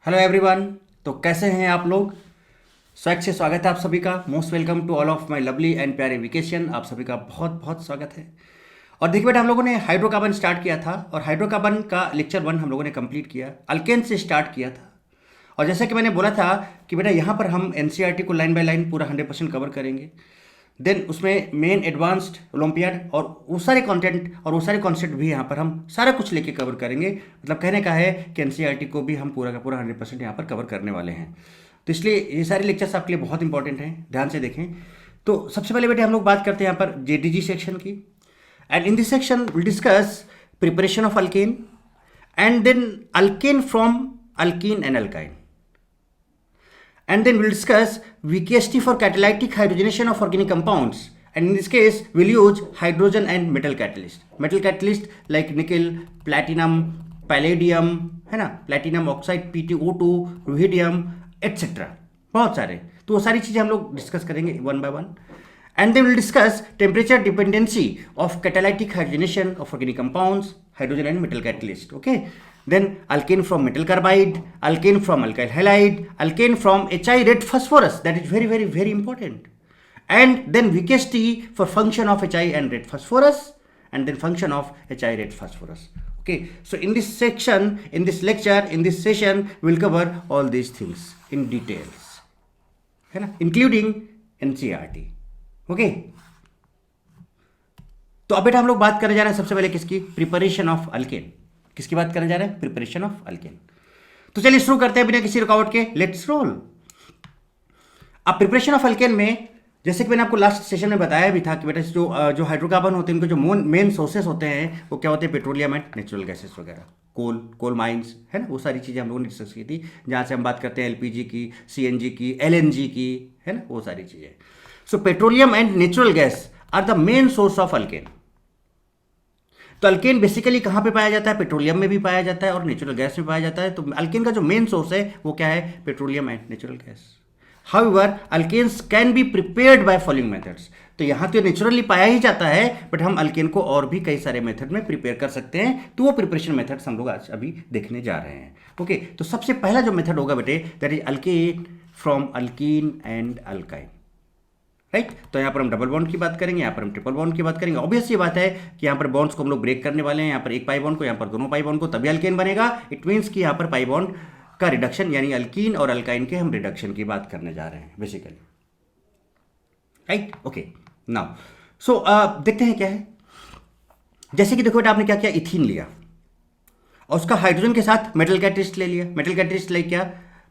Hello everyone. तो कैसे हैं आप लोग। स्वैग से स्वागत है आप सभी का। Most welcome to all of my lovely and प्यारे वेकेशन। आप सभी का बहुत बहुत स्वागत है। और देखिए बेटा, हम लोगों ने हाइड्रोकार्बन स्टार्ट किया था और हाइड्रोकार्बन का लेक्चर 1 हम लोगों ने कंप्लीट किया। अल्केन से स्टार्ट किया था। और जैसा कि मैंने बोला था कि बेटा यहाँ पर हम एनसीईआरटी को लाइन बाय लाइन पूरा 100% कवर करेंगे। देन उसमें मेन एडवांस्ड ओलंपियाड और वो सारे कंटेंट और वो सारे कॉन्सेप्ट भी यहाँ पर हम सारा कुछ लेके कवर करेंगे। मतलब कहने का है कि एनसीईआरटी को भी हम पूरा का पूरा 100% यहाँ पर कवर करने वाले हैं। तो इसलिए ये सारे लेक्चर्स आपके लिए बहुत इंपॉर्टेंट हैं, ध्यान से देखें। तो सबसे पहले बेटे हम लोग बात करते हैं यहाँ पर जेडीजी सेक्शन की। And in this section will discuss preparation of alkane and then alkane from alkene and alkyne. And then we'll discuss VKST for catalytic hydrogenation of organic compounds. And in this case, we'll use hydrogen and metal catalyst. Metal catalyst like nickel, platinum, palladium, है ना, platinum oxide, PtO2, rubidium, etc. बहुत सारे, तो वो सारी चीज़ें हम लोग डिस्कस करेंगे one by one. And then we'll discuss temperature dependency of catalytic hydrogenation of organic compounds, hydrogen and metal catalyst. Okay. Then alkane from metal carbide, alkane from alkyl halide, alkane from HI red phosphorus. That is very very very important. And then VKST for function of HI and red phosphorus, and then function of HI red phosphorus. Okay. So in this section, in this lecture, in this session, we'll cover all these things in details, है ना, including NCERT. Okay. तो अब बेटा हम लोग बात करने जा रहे हैं सबसे पहले किसकी, प्रिपरेशन ऑफ अल्केन. किसकी बात करने जा रहे हैं, प्रिपरेशन ऑफ अल्केन. तो चलिए शुरू करते हैं बिना किसी रुकावट के. Let's roll. अब प्रिपरेशन ऑफ अल्केन में जैसे कि मैंने आपको लास्ट सेशन में बताया भी था कि बेटा जो हाइड्रोकार्बन होते हैं उनके जो मेन सोर्सेस होते हैं वो क्या होते हैं, पेट्रोलियम एंड नेचुरल गैसेस वगैरह, कोल माइंस, है ना, वो सारी चीज़ें हम लोगों ने डिस्कस की थी. जहाँ से हम बात करते हैं एलपीजी की, सीएनजी की, एलएनजी की, है ना, वो सारी चीज़ें. So petroleum and natural gas are the main source of alkane. तो अल्केन बेसिकली कहाँ पे पाया जाता है, पेट्रोलियम में भी पाया जाता है और नेचुरल गैस में पाया जाता है. तो अल्केन का जो मेन सोर्स है वो क्या है, petroleum and natural gas. However alkanes can be prepared by following methods. तो यहाँ तो नेचुरली पाया ही जाता है, बट हम अल्केन को और भी कई सारे मेथड में प्रिपेयर कर सकते हैं. तो वो प्रिपरेशन मेथड्स हम लोग आज अभी देखने जा रहे हैं. ओके. तो सबसे पहला जो मेथड होगा बेटे, that is alkane from alkene and alkyne. Right. तो यहाँ पर हम डबल बॉन्ड की बात करेंगे, यहाँ पर हम ट्रिपल बॉन्ड की बात करेंगे. ऑब्वियस ये बात है कि यहाँ पर बॉन्ड्स को हम लोग ब्रेक करने वाले हैं. यहाँ पर एक पाई बॉन्ड को, यहाँ पर दोनों पाई बॉन्ड को, तभी अल्केन बनेगा. इट मीन्स कि यहाँ पर पाई बॉन्ड का रिडक्शन, यानी अल्कीन और अल्काइन के हम रिडक्शन की बात करने जा रहे हैं basically. Right. Okay. Now so देखते हैं क्या है. जैसे कि देखो बेटा, आपने क्या किया, इथीन लिया और उसका हाइड्रोजन के साथ मेटल कैटलिस्ट ले लिया. मेटल कैटलिस्ट लाइक क्या,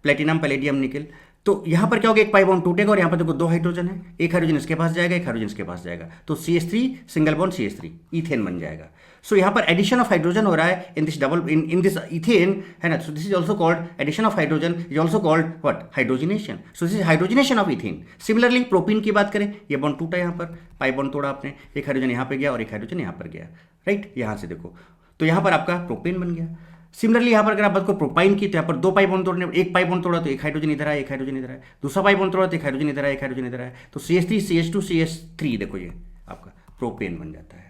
प्लेटिनम, पैलेडियम, निकल. तो यहाँ पर क्या होगा, एक पाई बॉन्ड टूटेगा और यहाँ पर देखो दो हाइड्रोजन है. एक हाइड्रोजन इसके पास जाएगा, एक हाइड्रोजन इसके पास जाएगा. तो CH3 single bond CH3 ethane बन जाएगा. सो यहाँ पर एडिशन ऑफ हाइड्रोजन हो रहा है in this double in this ethane, है ना. So this is also called addition of hydrogen, is also called what, hydrogenation. So this is hydrogenation of ethane. Similarly propene की बात करें, ये बॉन्ड टूटा, यहाँ पर पाई बॉन्ड तोड़ा आपने, एक हाइड्रोजन यहाँ पे गया और एक हाइड्रोजन यहाँ पर गया. राइट. यहाँ से देखो, तो यहाँ पर आपका प्रोपेन बन गया. सिमिलरली यहाँ पर अगर आप बात करो प्रोपाइन की, तो यहाँ पर दो पाई बॉन्ड तोड़ने, एक पाई बॉन्ड तोड़ा तो एक हाइड्रोजन इधर है, एक हाइड्रोजन इधर है. दूसरा पाई बॉन्ड तोड़ा तो एक हाइड्रोजन इधर है, एक हाइड्रोजन इधर है. तो CH3 CH2 CH3, देखो ये आपका प्रोपेन बन जाता है.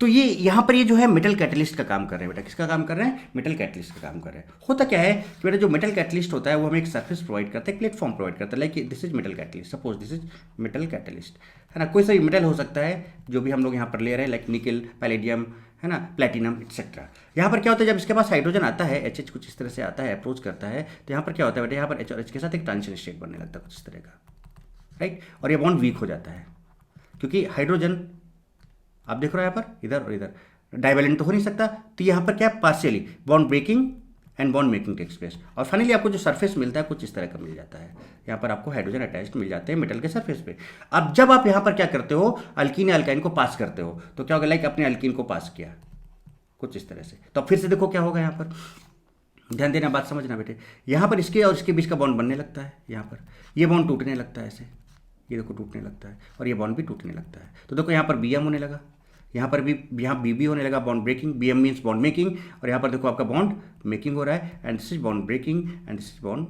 तो ये यहाँ पर ये जो है मेटल कैटलिस्ट का काम कर रहे हैं बेटा. किसका काम कर रहे हैं, मेटल कैटलिस्ट का काम कर रहे हैं. होता क्या है कि बेटा जो मेटल कैटलिस्ट होता है वो हमें एक सरफेस प्रोवाइड करता है, एक प्लेटफॉर्म प्रोवाइड करता है. Like this is metal catalyst, suppose this is metal catalyst, है ना. कोई सा भी मेटल हो सकता है जो भी हम लोग यहाँ पर ले रहे हैं, लाइक निकल, पैलेडियम, है ना, प्लेटिनम एक्सेट्रा. यहाँ पर क्या होता है, जब इसके पास हाइड्रोजन आता है, एच कुछ इस तरह से आता है, अप्रोच करता है, तो यहाँ पर क्या होता है बेटा, यहाँ पर एच और एच के साथ एक ट्रांजिशन स्टेट बनने लगता है कुछ इस तरह का. राइट. और ये बॉन्ड वीक हो जाता है क्योंकि हाइड्रोजन आप देख रहे हो यहाँ पर इधर और इधर डाइवेलेंट तो हो नहीं सकता. तो यहाँ पर क्या, partially bond breaking and bond making takes place. और फाइनली आपको जो सरफेस मिलता है कुछ इस तरह का मिल जाता है. यहाँ पर आपको हाइड्रोजन अटैच्ड मिल जाते हैं मेटल के सरफेस पे. अब जब आप यहाँ पर क्या करते हो, अल्कीन या अल्काइन को पास करते हो, तो क्या होगा, लाइक अपने अल्कीन को पास किया कुछ इस तरह से. तो अब फिर से देखो क्या होगा, यहाँ पर ध्यान देना, बात समझना बेटे. यहाँ पर इसके और इसके बीच का बॉन्ड बनने लगता है. यहाँ पर ये बॉन्ड टूटने लगता है ऐसे, ये देखो टूटने लगता है, और ये बॉन्ड भी टूटने लगता है. तो देखो यहाँ पर BM होने लगा, यहाँ पर भी, यहाँ BB होने लगा, bond breaking. BM means bond making, और यहाँ पर देखो आपका बॉन्ड मेकिंग हो रहा है. And this is bond breaking and this is bond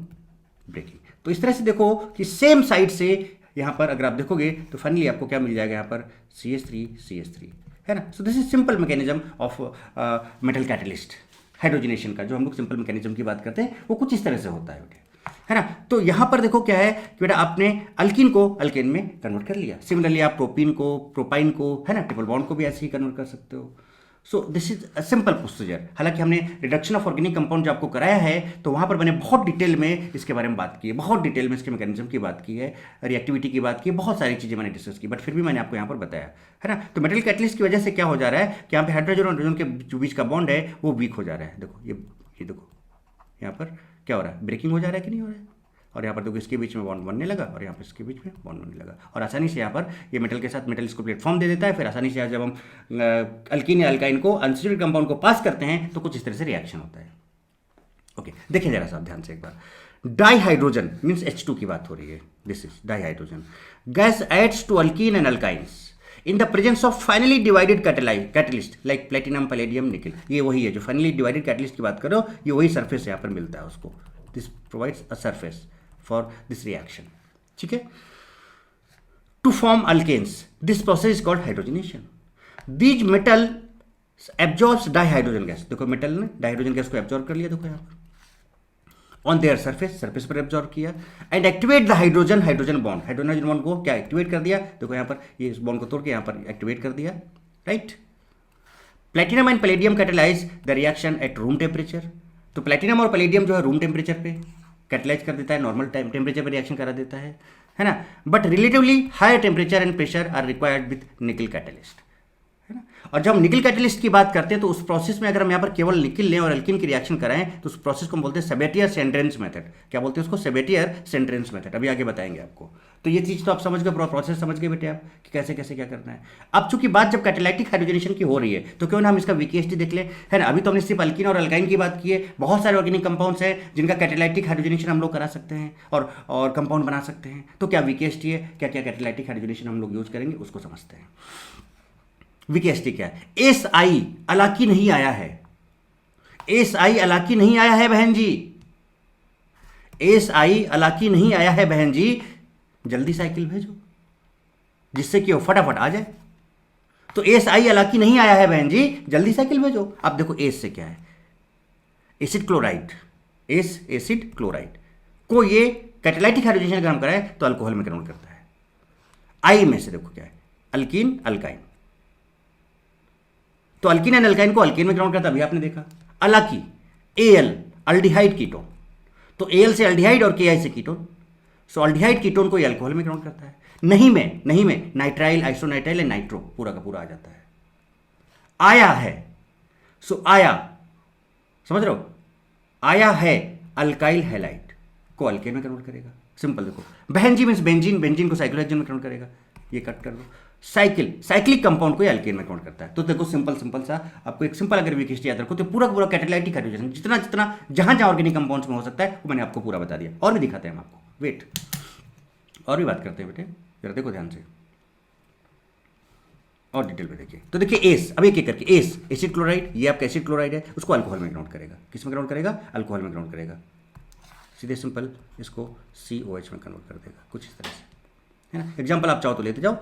breaking. तो इस तरह से देखो कि सेम साइड से यहाँ पर अगर आप देखोगे तो फाइनली आपको क्या मिल जाएगा, यहाँ पर CH3 CH3, है ना. So this is simple mechanism of metal catalyst, hydrogenation का, जो हम लोग सिंपल मैकेनिज्म की बात करते हैं, वो कुछ इस तरह से होता है बेटे, है ना। तो यहां पर देखो क्या है कि बेटा आपने अल्कीन को अल्केन में कन्वर्ट कर लिया। सिमिलरली आप प्रोपीन को, प्रोपाइन को, है ना, ट्रिपल बॉन्ड को भी ऐसे ही कन्वर्ट कर सकते हो। सो this is a simple procedure. हालांकि हमने रिडक्शन ऑफ ऑर्गेनिक कंपाउंड जो आपको कराया है, तो वहां पर मैंने बहुत डिटेल में इसके बारे में बात की है, बहुत डिटेल में इसके मैकेनिज्म की बात की है, रिएक्टिविटी की बात की है, बहुत सारी चीजें मैंने डिस्कस की, बट फिर भी मैंने आपको यहाँ पर बताया, है ना। तो मेटल कैटलिस्ट की वजह से क्या हो जा रहा है कि यहाँ पे हाइड्रोजन और हाइड्रोजन के बीच का बॉन्ड है वो वीक हो जा रहा है। देखो ये देखो यहाँ पर क्या हो रहा है, ब्रेकिंग हो जा रहा है कि नहीं हो रहा है। और यहाँ पर देखो इसके बीच में बॉन्ड बनने लगा और यहाँ पर इसके बीच में बॉन्ड बनने लगा, और आसानी से यहाँ पर ये मेटल के साथ मेटल इसको प्लेटफॉर्म दे देता है। फिर आसानी से जब हम अल्कीन या अल्काइन को अनसैचुरेटेड कंपाउंड को पास करते हैं तो कुछ इस तरह से रिएक्शन होता है। ओके, देखिए जरा साहब ध्यान से एक बार। डाइहाइड्रोजन मीन्स H2 की बात हो रही है, this is dihydrogen gas adds to alkene and alkynes in the presence of finally divided catalyst like platinum, palladium, nickel. ये वही है जो फाइनली डिवाइडेड कैटलिस्ट की बात करो, ये वही सरफेस यहाँ पर मिलता है उसको। This provides a surface for this reaction, ठीक है, to form alkanes. This process is called hydrogenation. These metal absorbs dihydrogen gas. देखो मेटल ने डाइहाइड्रोजन गैस को एब्जॉर्ब कर लिया, देखो यहाँ पर ऑन देयर सरफेस पर एब्जॉर्ब किया, and activate the hydrogen bond. Hydrogen bond को क्या एक्टिवेट कर दिया, देखो यहाँ पर ये इस बॉन्ड को तोड़ के यहाँ पर एक्टिवेट कर दिया, right. Platinum and palladium catalyse the reaction at room temperature. तो प्लेटिनम और पैलेडियम जो है रूम टेम्परेचर पे कैटेलाइज कर देता है, नॉर्मल टेम्परेचर पर रिएक्शन करा देता है ना। But relatively higher temperature and pressure are required with nickel catalyst, है ना। और जब हम निकल कैटेलिस्ट की बात करते हैं तो उस प्रोसेस में अगर हम यहाँ पर केवल निकल लें और अल्कीन की रिएक्शन कराएं तो उस प्रोसेस को हम बोलते हैं सेबेटियर सेंड्रेंस मेथड। क्या बोलते हैं उसको, सेबेटियर सेंड्रेंस मेथड। अभी आगे बताएंगे आपको। तो ये चीज़ तो आप समझ गए, प्रोसेस समझ गए बेटे आप कि कैसे कैसे क्या करना है। अब चूंकि बात जब कैटेलाइटिक हाइड्रोजनेशन की हो रही है तो क्यों ना हम इसका वीकेएसटी देख लें, है ना। अभी तो हमने सिर्फ अल्कीन और अल्काइन की बात की है, बहुत सारे ऑर्गेनिक कंपाउंड्स हैं जिनका कैटेलाइटिक हाइड्रोजनेशन हम लोग करा सकते हैं और कंपाउंड बना सकते हैं। तो क्या वीकेएसटी है, क्या क्या कैटेलाइटिक हाइड्रोजनेशन हम लोग यूज करेंगे उसको समझते हैं। वीकेएसटी क्या है, एस आई अलाकी नहीं आया है, एस आई अलाकी नहीं आया है बहन जी, एस आई अलाकी नहीं आया है बहन जी, जल्दी साइकिल भेजो जिससे कि वो फटाफट आ जाए। तो एस आई अलाकी नहीं आया है बहन जी, जल्दी साइकिल भेजो। अब देखो एस से क्या है, एसिड क्लोराइड, एसिड क्लोराइड को ये कैटेलाइटिक हाइड्रोजनेशन अगर हम कराए तो अल्कोहल में कन्वर्ट करता है। आई में से देखो क्या है, अल्कीन अल्काइन, तो अल्कीन एंड अल्काइन को अल्कीन में कन्वर्ट करता है, अभी आपने देखा। अलाकी एल अल्डिहाइड कीटोन, तो एल से अल्डिहाइड और के से कीटोन, सो अल्डिहाइड कीटोन को ये अल्कोहल में कन्वर्ट करता है। नहीं में नाइट्राइल, आइसोनाइट्राइल एंड नाइट्रो पूरा का पूरा आ जाता है। आया है, सो आया, समझ रहे हो, आया है अल्काइल हैलाइड को अल्केन में कन्वर्ट करेगा। सिंपल देखो, बेंजीन मींस बेंजीन को साइक्लोहेक्सेन में कन्वर्ट करेगा, ये कट कर दो। साइक्लिक कंपाउंड को अल्केन में कन्वर्ट करता है। तो देखो सिंपल सा आपको एक सिंपल अगर वीकेएसटी याद रखो तो पूरा कैटेलाइटिक हाइड्रोजन जितना जहां ऑर्गेनिक कंपाउंड्स में हो सकता है वो मैंने आपको पूरा बता दिया। और भी दिखाते हैं हम आपको, वेट और भी बात करते हैं बेटे, जरा देखो ध्यान से और डिटेल में देखिए। तो देखिए एस, अब एक करके एस, एसिड क्लोराइड, ये आपका एसिड क्लोराइड है, उसको अल्कोहल में कन्वर्ट करेगा। किस में कन्वर्ट करेगा, अल्कोहल में कन्वर्ट करेगा। सीधे सिंपल इसको COH में कन्वर्ट कर देगा, कुछ इस तरह से, है ना। एग्जाम्पल आप चाहो तो लेते जाओ,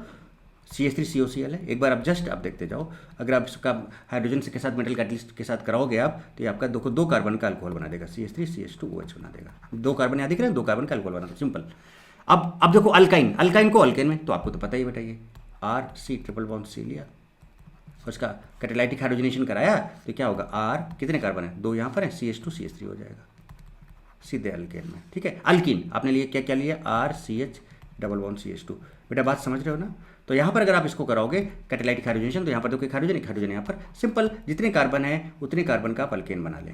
CH3COCl है, एक बार आप जस्ट आप देखते जाओ। अगर आप इसका हाइड्रोजन के साथ मेटल कैटलिस्ट के साथ कराओगे आप तो ये आपका दो कार्बन का अल्कोहल बना देगा, CH3CH2OH बना देगा। दो कार्बन यहाँ दिख रहे हैं, दो कार्बन का अल्कोहल बना दो, सिंपल। अब देखो अल्काइन को अल्केन में, तो आपको तो पता ही बेटा, ये RC ट्रिपल बॉन्ड C लिया, उसका कैटेलाइटिक हाइड्रोजनेशन कराया तो क्या होगा, R कितने कार्बन है, दो यहाँ पर है, CH2CH3 हो जाएगा सीधे अल्केन में, ठीक है। अल्कीन आपने लिए क्या लिया, RCH डबल बॉन्ड CH2। बेटा बात समझ रहे हो ना। तो यहाँ पर अगर आप इसको कराओगे कैटेलाइटिक हाइड्रोजनेशन तो यहाँ पर देखो एक हाइड्रोजन यहाँ पर, सिंपल जितने कार्बन है उतने कार्बन का आप अल्केन बना लें।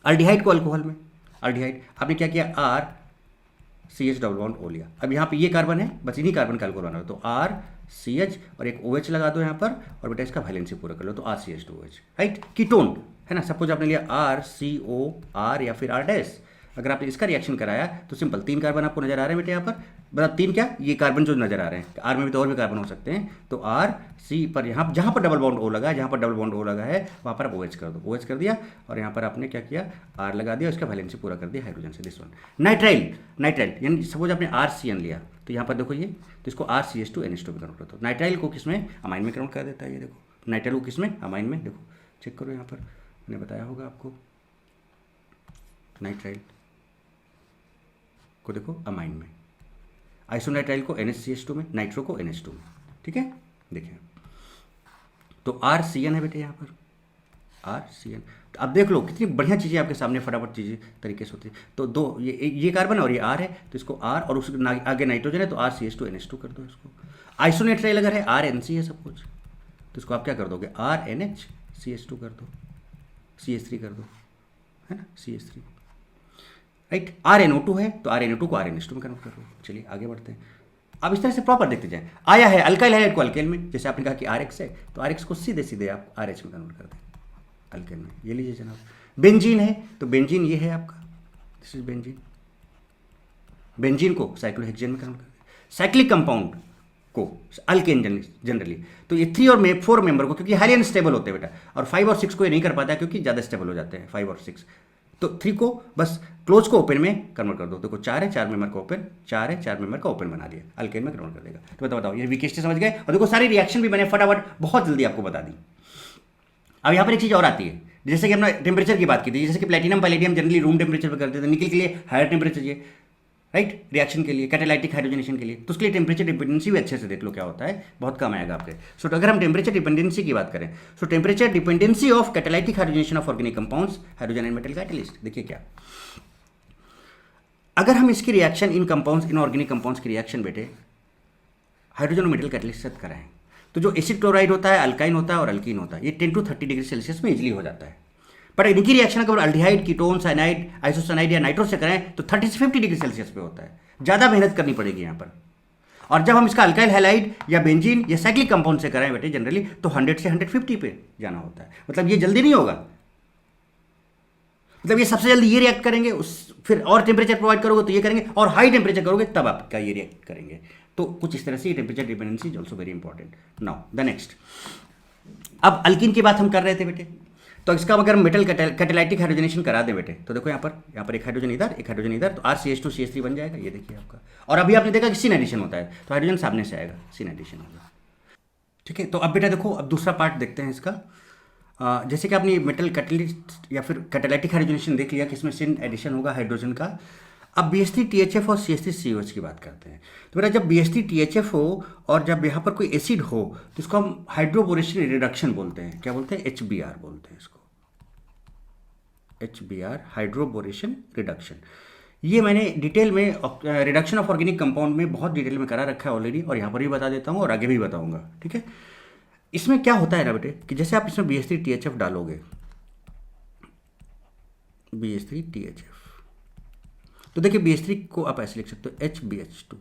अल्डिहाइड को अल्कोहल में, अल्डिहाइड आपने क्या किया, RCH डबल बॉन्ड O लिया। अब यहाँ पे ये कार्बन है, बस इन्हीं कार्बन का अल्कोहल बना लो, तो RCH और एक OH लगा दो यहाँ पर, और बेटा इसका वैलेंसी पूरा कर लो, तो RCH2OH, राइट। कीटोन है ना, सपोज आपने लिया RCOR या फिर R-। अगर आपने इसका रिएक्शन कराया तो सिंपल तीन कार्बन आपको नजर आ रहे हैं बेटे यहाँ पर, मतलब तीन क्या, ये कार्बन जो नजर आ रहे हैं, आर में भी तो और भी कार्बन हो सकते हैं, तो RC पर यहाँ जहाँ पर डबल बॉन्ड O लगा है, जहाँ पर डबल बॉन्ड O लगा है वहाँ पर आप OH कर दो, OH कर दिया, और यहाँ पर आपने क्या किया, R लगा दिया, उसका वैलेंसी पूरा कर दिया हाइड्रोजन से। दिस वन नाइट्राइल यानी सपोज आपने RCN लिया, तो यहाँ पर देखो ये, तो इसको RCH2NH2 में कन्वर्ट करते हो। नाइट्राइल को किस में, अमाइन में कन्वर्ट कर देता है, ये देखो नाइट्राइल को किस में, अमाइन में, देखो चेक करो यहाँ पर, मैंने बताया होगा आपको, नाइट्राइल को देखो अमाइन में, आइसोनाइट्राइल को NaCH2 में, नाइट्रो को NH2 में, ठीक है। देखिए तो RCN है बेटे यहाँ पर, RCN। तो अब देख लो कितनी बढ़िया चीज़ें आपके सामने फटाफट चीज़ें तरीके से होती है। तो दो ये कार्बन और ये R है, तो इसको R और उसके आगे नाइट्रोजन है तो RCH2 NH2 कर दो इसको। आइसोनाइट्राइल अगर है RNC है सब कुछ, तो इसको आप क्या कर दोगे, RNHCH2 कर दो, CH3 कर दो, है ना, CH3, राइट। RNO2 है तो RNO2 को RNH2 में कन्वर्ट कर दो। चलिए आगे बढ़ते हैं। अब इस तरह से प्रॉपर देखते जाएं। आया है अल्काइल हाइड्राइड को अल्केन में, जैसे आपने कहा कि RH है तो RH को सीधे सीधे आप RH में कन्वर्ट कर दें अल्केन में। ये लीजिए जनाब, बेंजीन है तो बेंजीन ये है आपका, दिस इज बेंजीन, बेंजीन को साइक्लोहेक्सेन में कन्वर्ट कर दें। साइक्लिक कंपाउंड को अल्केन जनरली, तो ये 3 और 4 मेंबर को, क्योंकि हाईली अनस्टेबल होते हैं बेटा, और 5 और 6 को ये नहीं कर पाता है क्योंकि ज़्यादा स्टेबल हो जाते हैं 5 और 6, तो 3 को बस क्लोज को ओपन में कन्वर्ट कर दो। देखो 4 है, 4 मेंबर का ओपन, 4 है, 4 मेंबर का ओपन बना दिया, अल्केन में कन्वर्ट कर देगा। तो बताओ ये विकेस्टी समझ गए। और देखो सारी रिएक्शन भी मैंने फटाफट बहुत जल्दी आपको बता दी। अब यहाँ पर एक चीज़ और आती है, जैसे कि हमने टेम्परेचर की बात की थी, जैसे कि platinum palladium generally room temperature पर करते थे, निकल के लिए हायर टेम्परेचर चाहिए, राइट, रिएक्शन के लिए, कैटालाइटिक हाइड्रोजनेशन के लिए, तो उसके लिए टेम्परेचर डिपेंडेंसी भी अच्छे से देख लो क्या होता है, बहुत कम आएगा आपके। सो अगर हम टेम्परेचर डिपेंडेंसी की बात करें, सो temperature dependency of catalytic hydrogenation of organic compounds, hydrogen and metal catalyst. देखिए क्या, अगर हम इसकी reaction in compounds, in organic compounds की रिएक्शन बेटे हाइड्रोजन और मेटल कैटलिस्ट से कराएं, तो जो एसिड क्लोराइड होता है, अल्काइन होता है और अल्कीन होता है, ये 10 to 30 डिग्री सेल्सियस में इजिली हो जाता है। पर इनकी रिएक्शन अगर अल्डिहाइड, कीटोन, साइनाइड, आइसोसाइनाइड या नाइट्रो से करें तो 30 से 50 डिग्री सेल्सियस पे होता है, ज़्यादा मेहनत करनी पड़ेगी यहाँ पर। और जब हम इसका अल्काइल हैलाइड या बेंजीन या साइक्लिक कंपाउंड से करें बेटे जनरली, तो 100 से 150 पे जाना होता है। मतलब ये जल्दी नहीं होगा, मतलब ये सबसे जल्दी ये रिएक्ट करेंगे, उस फिर और टेम्परेचर प्रोवाइड करोगे तो ये करेंगे, और हाई टेम्परेचर करोगे तब आपका ये रिएक्ट करेंगे। तो कुछ इस तरह से temperature dependency is also very important. Now the next, अब अल्किन की बात हम कर रहे थे बेटे, तो इसका अगर मेटल कैटालाइटिक हाइड्रोजनेशन करा दें बेटे, तो देखो यहाँ पर एक हाइड्रोजन इधर, एक हाइड्रोजन इधर, तो RCH2 CH3 बन जाएगा, ये देखिए आपका। और अभी आपने देखा कि सिन एडिशन होता है, तो हाइड्रोजन सामने से आएगा, सिन एडिशन होगा, ठीक है। तो अब बेटा देखो, अब दूसरा पार्ट देखते हैं इसका। जैसे कि आपने मेटल कैटलिस्ट या फिर कैटालाइटिक हाइड्रोजनेशन देख लिया कि इसमें सिन एडिशन होगा हाइड्रोजन का। अब BH3THF और CH3COH की बात करते हैं। तो बेटा जब BH3THF हो और जब यहाँ पर कोई एसिड हो तो इसको हम हाइड्रोबोरेशन रिडक्शन बोलते हैं। क्या बोलते हैं? HBR बोलते हैं इसको, HBR, हाइड्रोबोरेशन रिडक्शन। ये मैंने डिटेल में रिडक्शन ऑफ ऑर्गेनिक कंपाउंड में बहुत डिटेल में करा रखा है ऑलरेडी, और यहाँ पर भी बता देता हूँ और आगे भी बताऊँगा, ठीक है। इसमें क्या होता है ना बेटे कि जैसे आप इसमें BH3THF डालोगे, BH3THF, तो देखिए BH3 को आप ऐसे लिख सकते हो HBH2,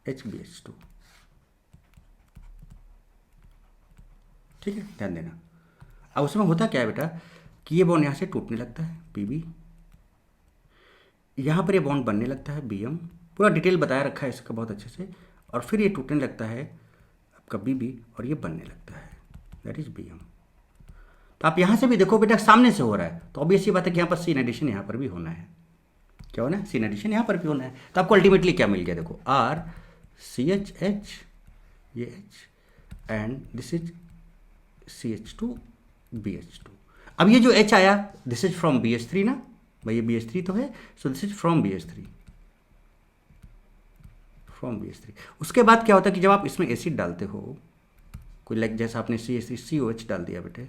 HBH2, ठीक है, ध्यान देना। अब उसमें होता क्या है बेटा कि ये बॉन्ड यहाँ से टूटने लगता है PB, यहाँ पर ये बॉन्ड बनने लगता है BM, पूरा डिटेल बताया रखा है इसका बहुत अच्छे से, और फिर ये टूटने लगता है आपका BB और ये बनने लगता है, दैट इज BM। तो आप यहाँ से भी देखो बेटा सामने से हो रहा है, तो ऑब्वियस ये बात है कि यहाँ पर सिन एडिशन यहाँ पर भी होना है। क्या होना है? सिन एडिशन यहाँ पर भी होना है। तो आपको अल्टीमेटली क्या मिल गया? देखो RCHH, ये H, and this is CH2BH2। अब ये जो H आया, दिस इज फ्रॉम BH3 ना भाई, ये BH3 तो है, so this is from BH3, from BH3। उसके बाद क्या होता है कि जब आप इसमें एसिड डालते हो, कोई लाइक जैसा आपने CH3COH डाल दिया बेटे,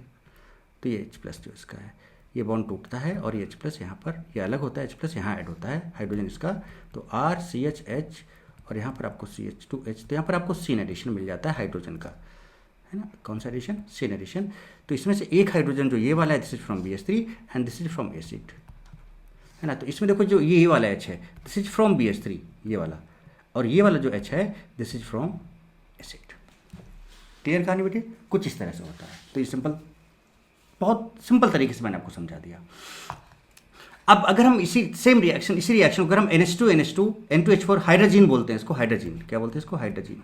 तो ये H+ जो इसका है, ये बॉन्ड टूटता है और ये H+ यहाँ पर, ये अलग होता है, H+ यहाँ ऐड होता है हाइड्रोजन इसका, तो RCHH और यहाँ पर आपको CH2H, तो यहाँ पर आपको सिन एडिशन मिल जाता है हाइड्रोजन का, है ना। कौन सा एडिशन? सिन एडिशन। तो इसमें से एक हाइड्रोजन जो ये वाला है, this is from BH3 and this is from acid, है ना। तो इसमें देखो जो ये वाला H है, दिस इज फ्रॉम BH3, ये वाला, और ये वाला जो H है, this is from acid. Clear कहानी बेटे? कुछ इस तरह से होता है। तो ये सिंपल, बहुत सिंपल तरीके से मैंने आपको समझा दिया। अब अगर हम इसी सेम रिएक्शन, इसी रिएक्शन को अगर हम NH2NH2 N2H4 हाइड्रोजीन बोलते हैं इसको, हाइड्रोजीन, क्या बोलते हैं इसको? हाइड्रोजीन,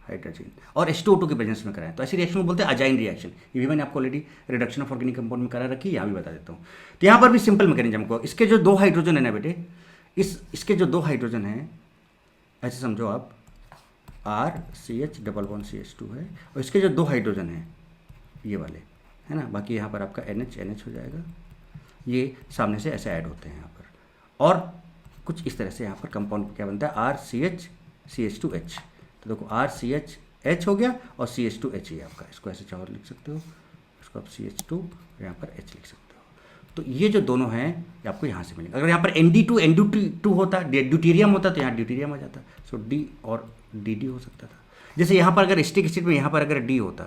हाइड्रोजीन, और H2O2 के प्रेजेंस में कराएं तो ऐसी रिएक्शन को बोलते हैं अजाइन रिएक्शन। ये भी मैंने आपको already reduction of organic compound में करा रखी है, यहाँ भी बता देता हूँ। तो यहाँ पर भी सिंपल मैकेनिज्म को, इसके जो 2 हाइड्रोजन है ना बेटे, इसके जो 2 हाइड्रोजन हैं, ऐसे समझो आप, RCH डबल बॉन्ड CH2 है, और इसके जो 2 हाइड्रोजन हैं ये वाले, है ना, बाकी यहाँ पर आपका NH हो जाएगा, ये सामने से ऐसे ऐड होते हैं यहाँ पर, और कुछ इस तरह से यहाँ पर कंपाउंड क्या बनता है RCH CH2H। तो देखो RCH हो गया और CH2H ही आपका, इसको ऐसे चाहो लिख सकते हो, इसको आप CH2 और यहाँ पर H लिख सकते हो। तो ये जो दोनों हैं ये आपको यहाँ से मिलेंगे। अगर यहाँ पर ND2 होता, ड्यूटीरियम होता, तो यहाँ ड्यूटीरियम आ जाता, सो D और DD हो सकता था। जैसे यहाँ पर अगर स्टिक एसिड में यहाँ पर अगर D होता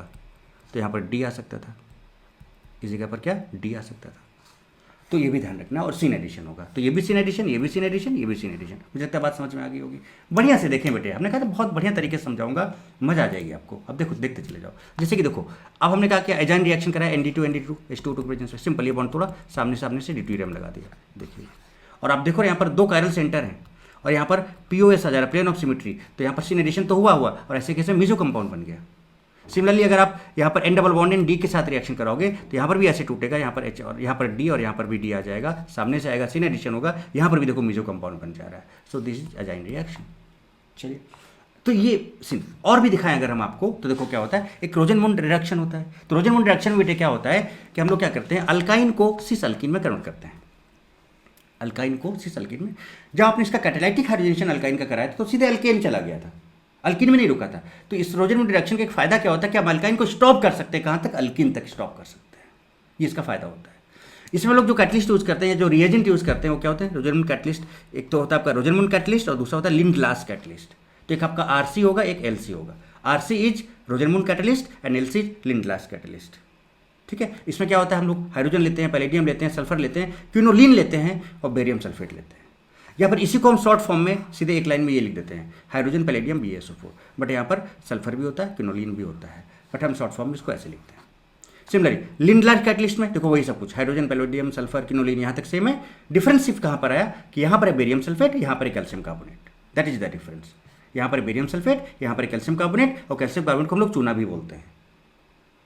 तो यहाँ पर D आ सकता था, इस जगह पर क्या D आ सकता था। तो ये भी ध्यान रखना, और सीन एडिशन होगा, तो ये भी सीन एडिशन, ये भी सीन एडिशन, ये भी सीन एडिशन। मुझे लगता है बात समझ में आ गई होगी। बढ़िया से देखें बेटे, हमने कहा था बहुत बढ़िया तरीके से समझाऊंगा, मजा आ जाएगी आपको। अब देखो, देखते चले जाओ। जैसे कि देखो, अब हमने कहा कि एजाइन रिएक्शन कराया ND2 H2 प्रेजेंस में, सिंपल ये बॉन्ड तोड़ा, सामने से ड्यूटीरियम लगा दिया, देखिए। और आप देखो यहाँ पर 2 कायरल सेंटर हैं, और यहाँ पर POS आ जा रहा है, प्लेन ऑफ सिमेट्री, तो यहाँ पर सीन एडिशन तो हुआ, और ऐसे कैसे मीजो कंपाउंड बन गया। सिमिलरली अगर आप यहाँ पर N double bond in D के साथ रिएक्शन कराओगे तो यहाँ पर भी ऐसे टूटेगा, यहाँ पर H और यहाँ पर D और यहाँ पर भी D आ जाएगा, सामने से आएगा, सीन एडिशन होगा, यहाँ पर भी देखो मीजो कंपाउंड बन जा रहा है। So this is again reaction. चलिए, तो ये सीन और भी दिखाएं अगर हम आपको, तो देखो क्या होता है, एक रोजनमुंड रिडक्शन होता है। तो रोजनमुंड रिडक्शन में बेटे क्या होता है कि हम लोग क्या करते हैं, अल्काइन को सिस अल्कीन में कन्वर्ट करते हैं। अल्काइन को सिस अल्कीन में, जब आपने इसका कैटालाइटिक हाइड्रोजनेशन अल्काइन का कराया था तो सीधे अल्केन चला गया था, अल्किन में नहीं रुका था। तो इस रोजनमुंड रिडक्शन का एक फायदा क्या होता है कि हम अल्काइन को स्टॉप कर सकते हैं, कहाँ तक, अल्किन तक स्टॉप कर सकते हैं। ये इसका फायदा होता है। इसमें लोग जो कैटलिस्ट यूज करते हैं, जो रिएजेंट यूज करते हैं, वो क्या होते हैं, रोजनमुंड कैटलिस्ट। एक तो होता है आपका रोजनमुंड कैटलिस्ट और दूसरा होता है लिंडग्लास कैटलिस्ट। तो एक आपका RC होगा, एक LC होगा। RC is Rosenmund catalyst and LC is Lindlar catalyst. ठीक है, इसमें क्या होता है, हम लोग हाइड्रोजन लेते हैं, पैलेडियम लेते हैं, सल्फर लेते हैं, क्विनोलिन लेते हैं और बेरियम सल्फेट लेते हैं। यहाँ पर इसी को हम शॉर्ट फॉर्म में सीधे एक लाइन में ये लिख देते हैं, हाइड्रोजन पैलेडियम BaSO4। बट यहाँ पर सल्फर भी होता है, क्विनोलिन भी होता है, बट हम शॉर्ट फॉर्म में इसको ऐसे लिखते हैं। सिमिलरली लिंडग्लास कैटलिस्ट में देखो वही सब कुछ, हाइड्रोजन पैलेडियम सल्फर क्विनोलिन यहाँ तक सेम है। डिफरेंस सिर्फ कहाँ पर आया कि यहाँ पर है बेरियम सल्फेट, यहाँ पर है calcium carbonate, that is the difference. यहाँ पर बेरियम सल्फेट, यहाँ पर कैल्शियम कार्बोनेट, और कैल्शियम कार्बोनेट को हम लोग चूना भी बोलते हैं।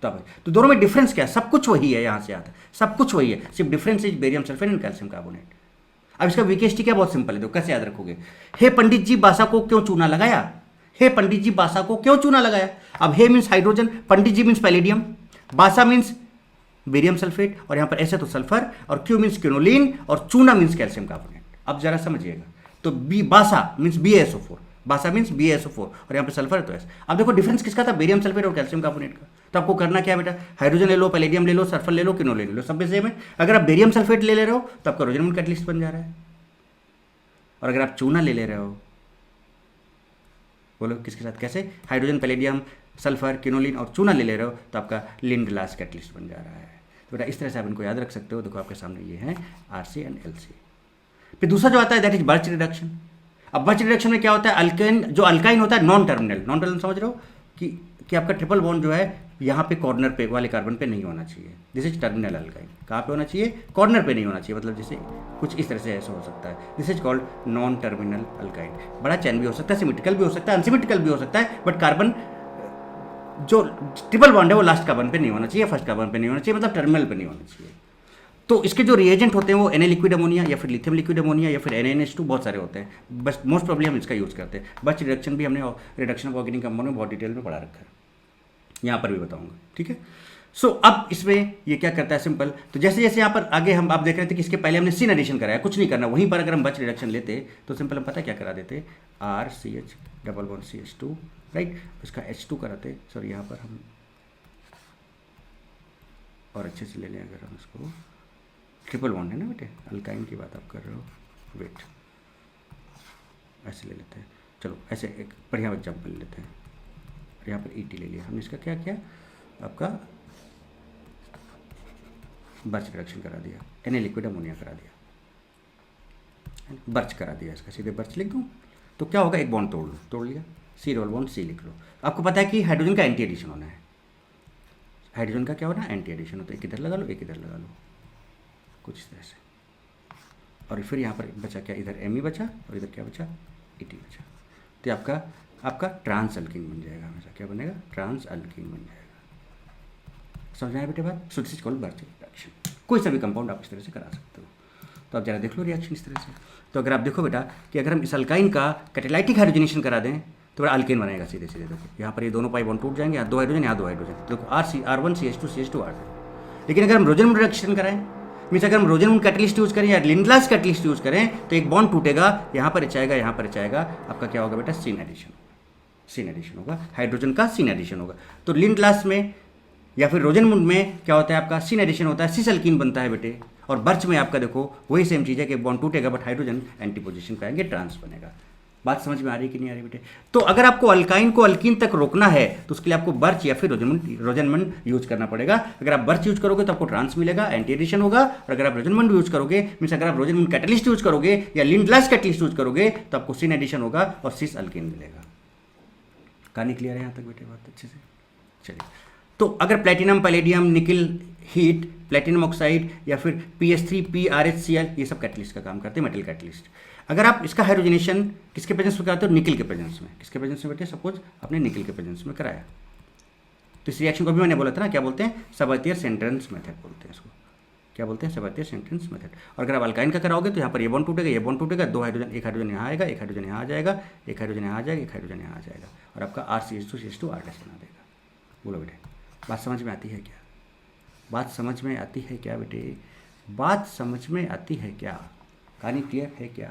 तब तो दोनों में डिफरेंस क्या है, सब कुछ वही है, यहाँ से आता है सब कुछ वही है, सिर्फ difference is barium sulphate and calcium carbonate. अब इसका विकेष्टी क्या, बहुत सिंपल है, देखो कैसे याद रखोगे। हे पंडित जी बासा को क्यों चूना लगाया, हे पंडित जी बासा को क्यों चूना लगाया। अब हे मीन्स हाइड्रोजन, पंडित जी मीन्स पैलेडियम, बासा मीन्स बेरियम सल्फेट, और यहाँ पर ऐसे तो सल्फर, और क्यू मीन्स क्विनोलिन, और चूना मीन्स कैल्शियम कार्बोनेट। अब जरा समझिएगा, तो बासा मीन्स BaSO4, बासा मीन्स BaSO4, और यहाँ पे सल्फर है तो S। अब देखो डिफरेंस किसका था, बेरियम सल्फेट और कैल्शियम कार्बोनेट का। तो आपको करना क्या है बेटा, हाइड्रोजन ले लो, पैलेडियम ले लो, सल्फर ले लो, क्विनोलिन ले लो, सब में सेम है। अगर आप बेरियम सल्फेट ले रहे हो तो आपका रोजनमुंड कैटलिस्ट बन जा रहा है, और अगर आप चूना ले रहे हो, बोलो किसके साथ, कैसे, हाइड्रोजन पैलेडियम सल्फर क्विनोलिन और चूना ले रहे हो तो आपका लिंडग्लास कैटलिस्ट बन जा रहा है। तो बेटा इस तरह से आप इनको याद रख सकते हो। देखो आपके सामने ये है RC एंड LC। फिर दूसरा जो आता है दैट इज बर्च रिडक्शन। अब बर्च रिडक्शन में क्या होता है, अल्केन जो अल्काइन होता है नॉन टर्मिनल, नॉन टर्मिनल समझ रहे हो कि आपका ट्रिपल बॉन्ड जो है यहाँ पे कॉर्नर पे वाले कार्बन पे नहीं होना चाहिए, दिस इज टर्मिनल अल्काइन। कहाँ पे होना चाहिए, कॉर्नर पे नहीं होना चाहिए, मतलब जैसे कुछ इस तरह से ऐसा हो सकता है, this is called non terminal alkyne. बड़ा चैन भी हो सकता है, सिमेट्रिकल भी हो सकता है, अनसिमेट्रिकल भी हो सकता है, बट कार्बन जो ट्रिपल बॉन्ड है वो लास्ट कार्बन पे नहीं होना चाहिए, फर्स्ट कार्बन पे नहीं होना चाहिए, मतलब टर्मिनल पे नहीं होना चाहिए। तो इसके जो रिएजेंट होते हैं वो Na लिक्विड अमोनिया या फिर लिथियम लिक्विड अमोनिया या फिर NaNH2 बहुत सारे होते हैं, बस मोस्ट प्रॉब्ली हम इसका यूज़ करते हैं। बर्च रिडक्शन भी हमने रिडक्शन ऑफ ऑर्गेनिक कंपाउंड में बहुत डिटेल में पढ़ा रखा है, यहाँ पर भी बताऊंगा, ठीक है। सो अब इसमें ये क्या करता है, सिंपल, तो जैसे जैसे यहाँ पर आगे हम आप देख रहे थे कि इसके पहले हमने सीन एडिशन कराया, कुछ नहीं करना, वहीं पर अगर हम बर्च रिडक्शन लेते तो सिंपल हम पता क्या करा देते, RCH double bond CH2, right, इसका H2 कराते, सॉरी यहाँ पर हम और अच्छे से ले लें, अगर हम इसको ट्रिपल बॉन्ड है ना बेटे, अल्काइन की बात आप कर रहे हो, वेट ऐसे ले लेते हैं, चलो ऐसे एक बढ़िया एग्जाम्पल लेते हैं, यहाँ पर ET ले लिया हमने, इसका क्या किया, आपका बर्च रिडक्शन करा दिया, Na लिक्विड अमोनिया करा दिया, बर्च करा दिया, इसका सीधे बर्च लिख दूँ तो क्या होगा, एक बॉन्ड तोड़ लिया, C डबल बॉन्ड C लिख लो। आपको पता है कि हाइड्रोजन का एंटी एडिशन होना है, हाइड्रोजन का क्या होना है, एंटी एडिशन होता है, एक इधर लगा लो, एक इधर लगा लो, कुछ इस तरह से, और फिर यहाँ पर बचा क्या, इधर Me बचा और इधर क्या बचा, ET बचा। तो आपका ट्रांस अल्कीन बन जाएगा, हमेशा क्या बनेगा, ट्रांस अल्कीन बन जाएगा। समझ आया बेटे बात। सो this is called birch reduction. कोई सा भी कंपाउंड आप इस तरह से करा सकते हो। तो आप जरा देख लो रिएक्शन इस तरह से। तो अगर आप देखो बेटा कि अगर हम इस अल्काइन का कैटालाइटिक हाइड्रोजनेशन करा दें तो बड़ा अल्केन बनेगा सीधे सीधे। देखो यहाँ पर ये दोनों पाई बॉन्ड टूट जाएंगे, यहाँ 2 हाइड्रोजन, यहाँ 2 हाइड्रोजन। देखो R1 CH2 CH2 R। लेकिन अगर हम रोजेनमुंड रिएक्शन कराएं, मीन्स अगर हम रोजेनमुंड कैटलिस्ट यूज करें या लिंडलास कैटलिस्ट यूज करें, तो एक बॉन्ड टूटेगा, यहाँ पर जाएगा, यहाँ पर जाएगा, आपका क्या होगा बेटा, सीन एडिशन होगा, हाइड्रोजन का सीन एडिशन होगा। तो लिंडलास में या फिर रोजेनमुंड में क्या होता है, आपका सीन एडिशन होता है, सिस अल्कीन बनता है बेटे। और बर्च में आपका देखो वही सेम चीज़ है कि बॉन्ड टूटेगा बट हाइड्रोजन एंटी पोजीशन पे आएंगे, ट्रांस बनेगा। बात समझ में आ रही कि नहीं आ रही बेटे? तो अगर आपको अल्काइन को अल्कीन तक रोकना है तो उसके लिए आपको बर्च या फिर रोजेनमुंड यूज करना पड़ेगा। अगर आप बर्च यूज करोगे तो आपको ट्रांस मिलेगा, एंटी एडिशन होगा। और अगर आप रोजेनमुंड यूज करोगे, मीन्स अगर आप रोजेनमुंड कैटलिस्ट यूज करोगे या लिंडलास कैटलिस्ट यूज करोगे, तो आपको सिन एडिशन होगा और सिस अल्कीन मिलेगा। कहानी क्लियर है यहाँ तक बेटे? बात अच्छे से चलिए। तो अगर platinum, palladium, nickel heat, platinum oxide या फिर PS3 PrHCl, ये सब कैटलिस्ट का काम करते हैं, मेटल कैटलिस्ट। अगर आप इसका हाइड्रोजनेशन किसके प्रेजेंस में कराते हो? निकिल के प्रेजेंस में। किसके प्रेजेंस में बेटे? सपोज आपने निकिल के प्रेजेंस में कराया, तो इस रिएक्शन को भी मैंने बोला था ना, क्या बोलते हैं? सबैथियर सेंटेंस मेथड बोलते हैं इसको। क्या बोलते हैं? सबैथियर सेंटेंस मेथड। और अगर आप अल्काइन का कराओगे तो यहाँ पर ये बॉन्ड टूटेगा, ये बॉन्ड टूटेगा, 2 हाइड्रोजन, एक हाइड्रोजन यहाँ आएगा, एक हाइड्रोजन यहाँ आ जाएगा, एक हाइड्रोजन यहाँ आ जाएगा, एक हाइड्रोजन यहाँ आ जाएगा, और आपका RCH2CH2 R बना देगा। बोलो बेटे, बात समझ में आती है क्या? बात समझ में आती है क्या बेटे? बात समझ में आती है क्या? कहानी क्लियर है क्या?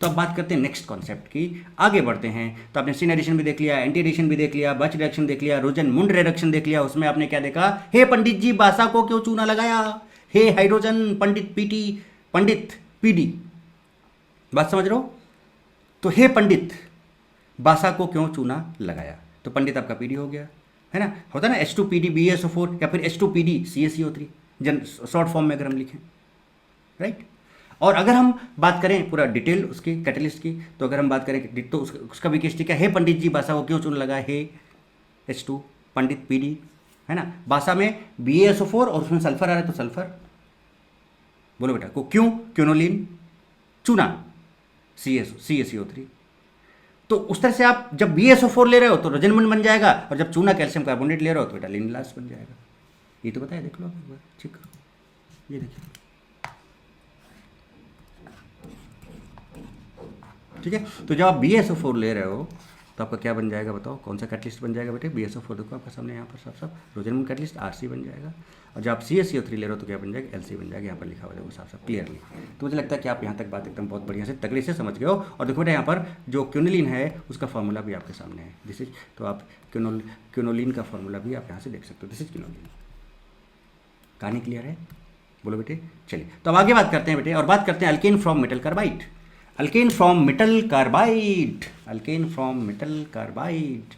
तो अब बात करते हैं नेक्स्ट कॉन्सेप्ट की, आगे बढ़ते हैं। तो आपने सिन एडिशन भी देख लिया, एंटी एडिशन भी देख लिया, बर्च रिएक्शन देख लिया, रोजेनमुंड रिएक्शन देख लिया। उसमें आपने क्या देखा? हे पंडित जी, बासा को क्यों चूना लगाया? हे हाइड्रोजन पंडित PD, बात समझ रहे हो? तो हे पंडित, बासा को क्यों चूना लगाया? तो पंडित आपका PD हो गया, है ना? होता है ना H2PD BaSO4 या फिर H2PD CaCO3 शॉर्ट फॉर्म में अगर हम लिखें, राइट। और अगर हम बात करें पूरा डिटेल उसकी कैटलिस्ट की, तो अगर हम बात करें तो उसका भी केस ठीक है। हे पंडित जी, बासा को क्यों चूना लगाया? हे H2 पंडित PD, है ना? बासा में BaSO4 और उसमें सल्फर आ रहा है, तो सल्फर। बोलो बेटा, को क्यों? क्योनोलिन, चूना CaCO3। तो उस तरह से आप जब BaSO4 ले रहे हो तो रोजेनमुंड बन जाएगा, और जब चूना कैल्शियम कार्बोनेट ले रहे हो तो बेटा लिंडलास बन जाएगा। ये तो बताया, देख लो एक बार, चेक करो, ये देखिए, ठीक है। तो जब आप BaSO4 ले रहे हो तो आपका क्या बन जाएगा बताओ? कौन सा कैटलिस्ट बन जाएगा बेटे? BaSO4 देखो आपका सामने यहाँ पर साफ साफ रोजेनमुंड कैटलिस्ट RC बन जाएगा। और जब आप CaCO3 ले रहे हो तो क्या बन जाएगा? LC बन जाएगा। यहाँ पर लिखा हुआ देखो साफ साफ क्लियरली। तो मुझे लगता है कि आप यहाँ तक बात एकदम बहुत बढ़िया से तगड़े से समझ गए हो। और देखो बेटा यहाँ पर जो क्योनोलिन है उसका फॉर्मूला भी आपके सामने है, दिस इज। तो आप क्योनोलिन का फॉर्मूला भी आप यहाँ से देख सकते हो, दिस इज क्योनोलिन। कहानी क्लियर है? बोलो बेटे। चलिए, तो अब आगे बात करते हैं बेटे, और बात करते हैं alkane from metal carbide. Alkane from metal carbide, alkane from metal carbide.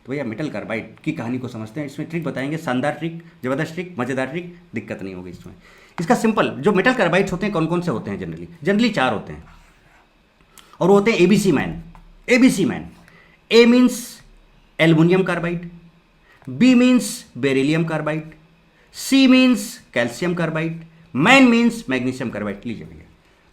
तो भैया मेटल कार्बाइड की कहानी को समझते हैं। इसमें ट्रिक बताएंगे, शानदार ट्रिक, जबरदस्त ट्रिक, मजेदार ट्रिक, दिक्कत नहीं होगी इसमें। इसका सिंपल, जो मेटल कार्बाइड्स होते हैं कौन कौन से होते हैं? जनरली 4 होते हैं, और वो होते हैं ABC man. A means aluminium carbide, B means beryllium carbide, C means calcium carbide, man means magnesium carbide. लीजिए भैया,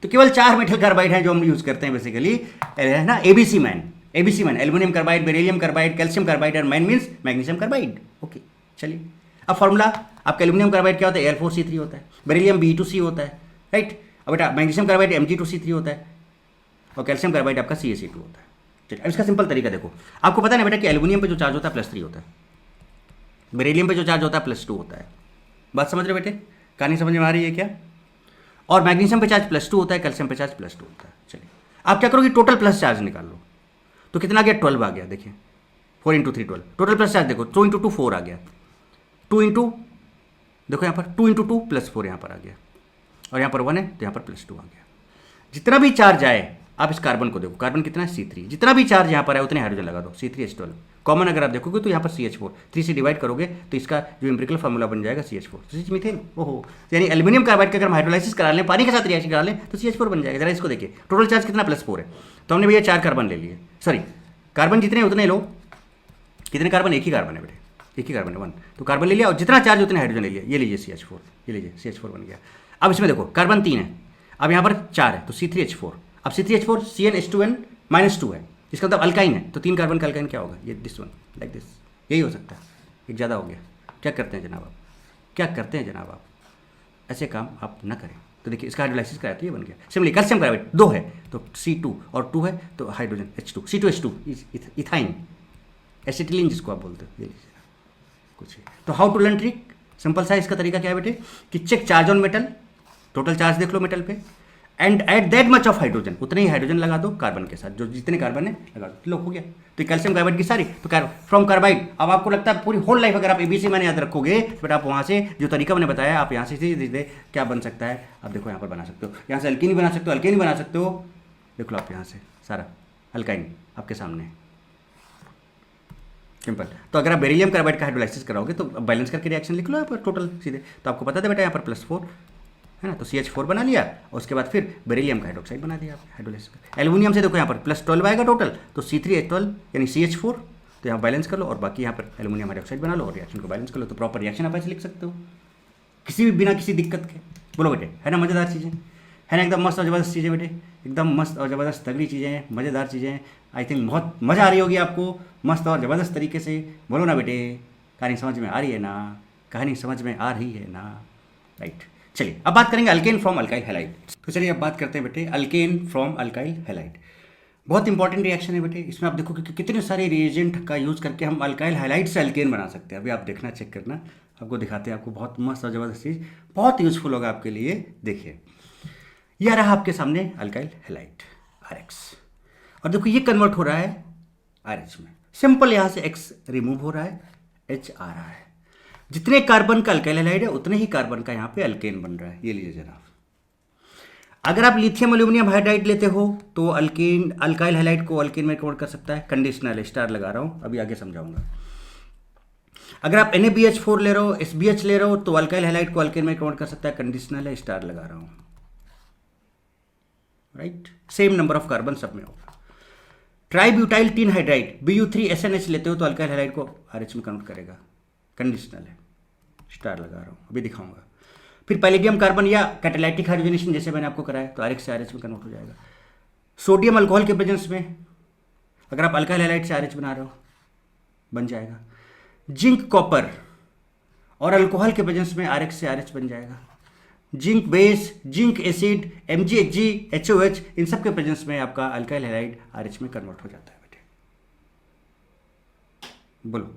तो केवल 4 मेटल कार्बाइड हैं जो हम यूज करते हैं बेसिकली, है ना? ABC man, aluminium carbide, beryllium carbide, calcium carbide, और man means magnesium carbide. Okay, चलिए। अब फॉर्मूला आपका एल्युमिनियम कार्बाइड क्या होता है? Al4C3 होता है, बेरिलियम Be2C होता है, राइट। अब बेटा मैग्नीशियम कार्बाइड Mg2C3 होता है, और कैल्शियम कार्बाइड आपका CaC2 होता है। चलिए, अब इसका सिंपल तरीका देखो। आपको पता है ना बेटा कि एल्युमिनियम पे जो चार्ज होता है +3 होता है, बेरिलियम पे जो चार्ज होता है +2 होता है। बात समझ रहे बेटे? कहानी समझ में आ रही है क्या? और मैग्नीशियम पे चार्ज +2 होता है, कैल्शियम पे चार्ज +2 होता है। चलिए, आप क्या करोगे? टोटल प्लस चार्ज निकाल लो। तो कितना आ गया? 12 आ गया। देखिए 4 × 3 12। टोटल प्लस चार्ज देखो, 2 × 2 4 आ गया। 2 × देखो यहाँ पर 2 × 2 +4 यहाँ पर आ गया, और यहाँ पर 1 है तो यहाँ पर +2 आ गया। जितना भी चार्ज आए, आप इस कार्बन को देखो, कार्बन कितना है? C3। जितना भी चार्ज यहाँ पर है उतने हाइड्रोजन लगा दो, C3H12। कॉमन अगर आप देखोगे तो यहाँ पर CH4, 3 से डिवाइड करोगे तो इसका जो एम्पिरिकल फार्मूला बन जाएगा CH4, मीथेन। ओहो, यानी एल्युमिनियम कार्बाइड का अगर हम हाइड्रोलाइसिस करा लें, पानी के साथ रिएक्शन करा लें, तो CH4 बन जाएगा। जरा इसको देखिए, टोटल चार्ज कितना? +4 है। तो हमने भैया 4 कार्बन ले लिए, सॉरी कार्बन जितने उतने लो। कितने कार्बन? एक ही कार्बन है बेटे, एक ही कार्बन है 1। तो कार्बन ले लिया, और जितना चार्ज उतने हाइड्रोजन ले लिया। ये लीजिए CH4, ये लीजिए CH4 बन गया। अब इसमें देखो कार्बन 3 है, अब यहाँ पर 4 है, तो C3H4। अब C3H4 CnH2n -2 है, इसका मतलब अल्काइन है। तो 3 कार्बन का अल्काइन क्या होगा? ये दिस वन, लाइक दिस। यही हो सकता है, एक ज़्यादा हो गया। क्या करते हैं जनाब आप? क्या करते हैं जनाब आप? ऐसे काम आप न करें, तो देखिए इसका हाइड्रोलाइसिस कराया तो ये बन गया। सिमिलरली कैल्शियम कार्बाइड 2 है तो C2 और 2 है तो hydrogen H2, C2H2 ethyne, acetylene जिसको आप बोलते हो, ये लीजिए कुछ है। तो how to learn trick, simple सा इसका तरीका क्या है बेटे कि check charge on metal, total charge देख लो मेटल पे, and at that much of hydrogen, उतने ही हाइड्रोजन लगा दो कार्बन के साथ, जो जितने कार्बन है लगा दो, लो हो गया। तो कैल्शियम कार्बाइड की सारी, तो फ्रॉम कार्बाइड। अब आपको लगता है पूरी होल लाइफ अगर आप ABC मैंने याद रखोगे बट आप वहाँ से जो तरीका मैंने बताया आप यहाँ से सीधे क्या बन सकता है, आप देखो यहाँ पर बना सकते हो, यहाँ से अल्कीन बना सकते हो, अल्केन बना सकते हो, देख लो आप यहाँ से सारा अल्काइन आपके सामने है, सिंपल। तो अगर आप बेरिलियम कार्बाइड का हाइड्रोलाइसिस कराओगे तो बैलेंस करके रिएक्शन लिख लो यहाँ पर टोटल सीधे, तो आपको पता था बेटा यहाँ पर +4 है ना, तो CH4 बना लिया और उसके बाद फिर बेरिलियम का हाइड्रोक्साइड बना दिया आपने हाइड्रोलाइसिस कर। एल्यूमिनियम से देखो यहाँ पर +12 आएगा टोटल, तो C3H12 यानी CH4, तो यहाँ बैलेंस कर लो और बाकी यहाँ पर एल्यूमिनियम हाइड्रोक्साइड बना लो और रिएक्शन को बैलेंस कर लो, तो प्रॉपर रिएक्शन आप ऐसे लिख सकते हो किसी भी बिना किसी दिक्कत के। बोलो बेटे, है ना मज़ेदार चीज़ें, है ना एकदम मस्त और ज़बरदस्त चीज़ें बेटे, एकदम मस्त और ज़बरदस्त तगड़ी चीज़ें हैं, मज़ेदार चीज़ें हैं। आई थिंक बहुत मज़ा आ रही होगी आपको मस्त और ज़बरदस्त तरीके से। बोलो ना बेटे, कहानी समझ में आ रही है ना, कहानी समझ में आ रही है ना, राइट। चलिए अब बात करेंगे अल्केन फ्रॉम अल्काइल हैलाइड। तो चलिए अब बात करते हैं बेटे अल्केन फ्रॉम अल्काइल हैलाइड। बहुत इंपॉर्टेंट रिएक्शन है बेटे, इसमें आप देखो कि कितने सारे रिएजेंट का यूज़ करके हम अल्काइल हैलाइड से अल्केन बना सकते हैं। अभी आप देखना, चेक करना, आपको दिखाते हैं, आपको बहुत मस्त और ज़बरदस्त चीज़, बहुत यूजफुल होगा आपके लिए। देखिए यह रहा आपके सामने अल्काइल हैलाइड RH, और देखो ये कन्वर्ट हो रहा है RH में, सिंपल यहाँ से X रिमूव हो रहा है, H आ रहा है, जितने कार्बन का अल्काइल हैलाइड है उतने ही कार्बन का यहाँ पे अल्केन बन रहा है। ये लीजिए जनाब, अगर आप लिथियम एल्यूमिनियम हाइड्राइड लेते हो तो अल्केन अल्काइल हैलाइड को अल्केन में कन्वर्ट कर सकता है, कंडीशनल है, स्टार लगा रहा हूँ, अभी आगे समझाऊंगा। अगर आप NaBH4 ले रहे हो, SBH ले रहे हो तो अल्काइल हैलाइड को अल्केन में कन्वर्ट कर सकता है, कंडीशनल है, स्टार लगा रहा हूँ, right. Same number of carbon सब में होगा। ट्राईब्यूटाइल टीन हाइड्राइड BU3SNH लेते हो तो अल्काइल हैलाइड को RH में कन्वर्ट करेगा, कंडीशनल है, स्टार लगा रहा हूँ, अभी दिखाऊंगा। फिर पैलेडियम कार्बन या कैटालाइटिक हाइड्रोजनेशन जैसे मैंने आपको कराया तो RH से RH में कन्वर्ट हो जाएगा। सोडियम अल्कोहल के प्रेजेंस में अगर आप अल्काइल हैलाइड से RH बना रहे हो बन जाएगा। जिंक कॉपर और अल्कोहल के प्रेजेंस में RH से RH बन जाएगा। Zinc base, zinc acid, MgHg, HOH, इन सब के प्रेजेंस में आपका अल्काइल हैलाइड RH में कन्वर्ट हो जाता है बेटे। बोलो,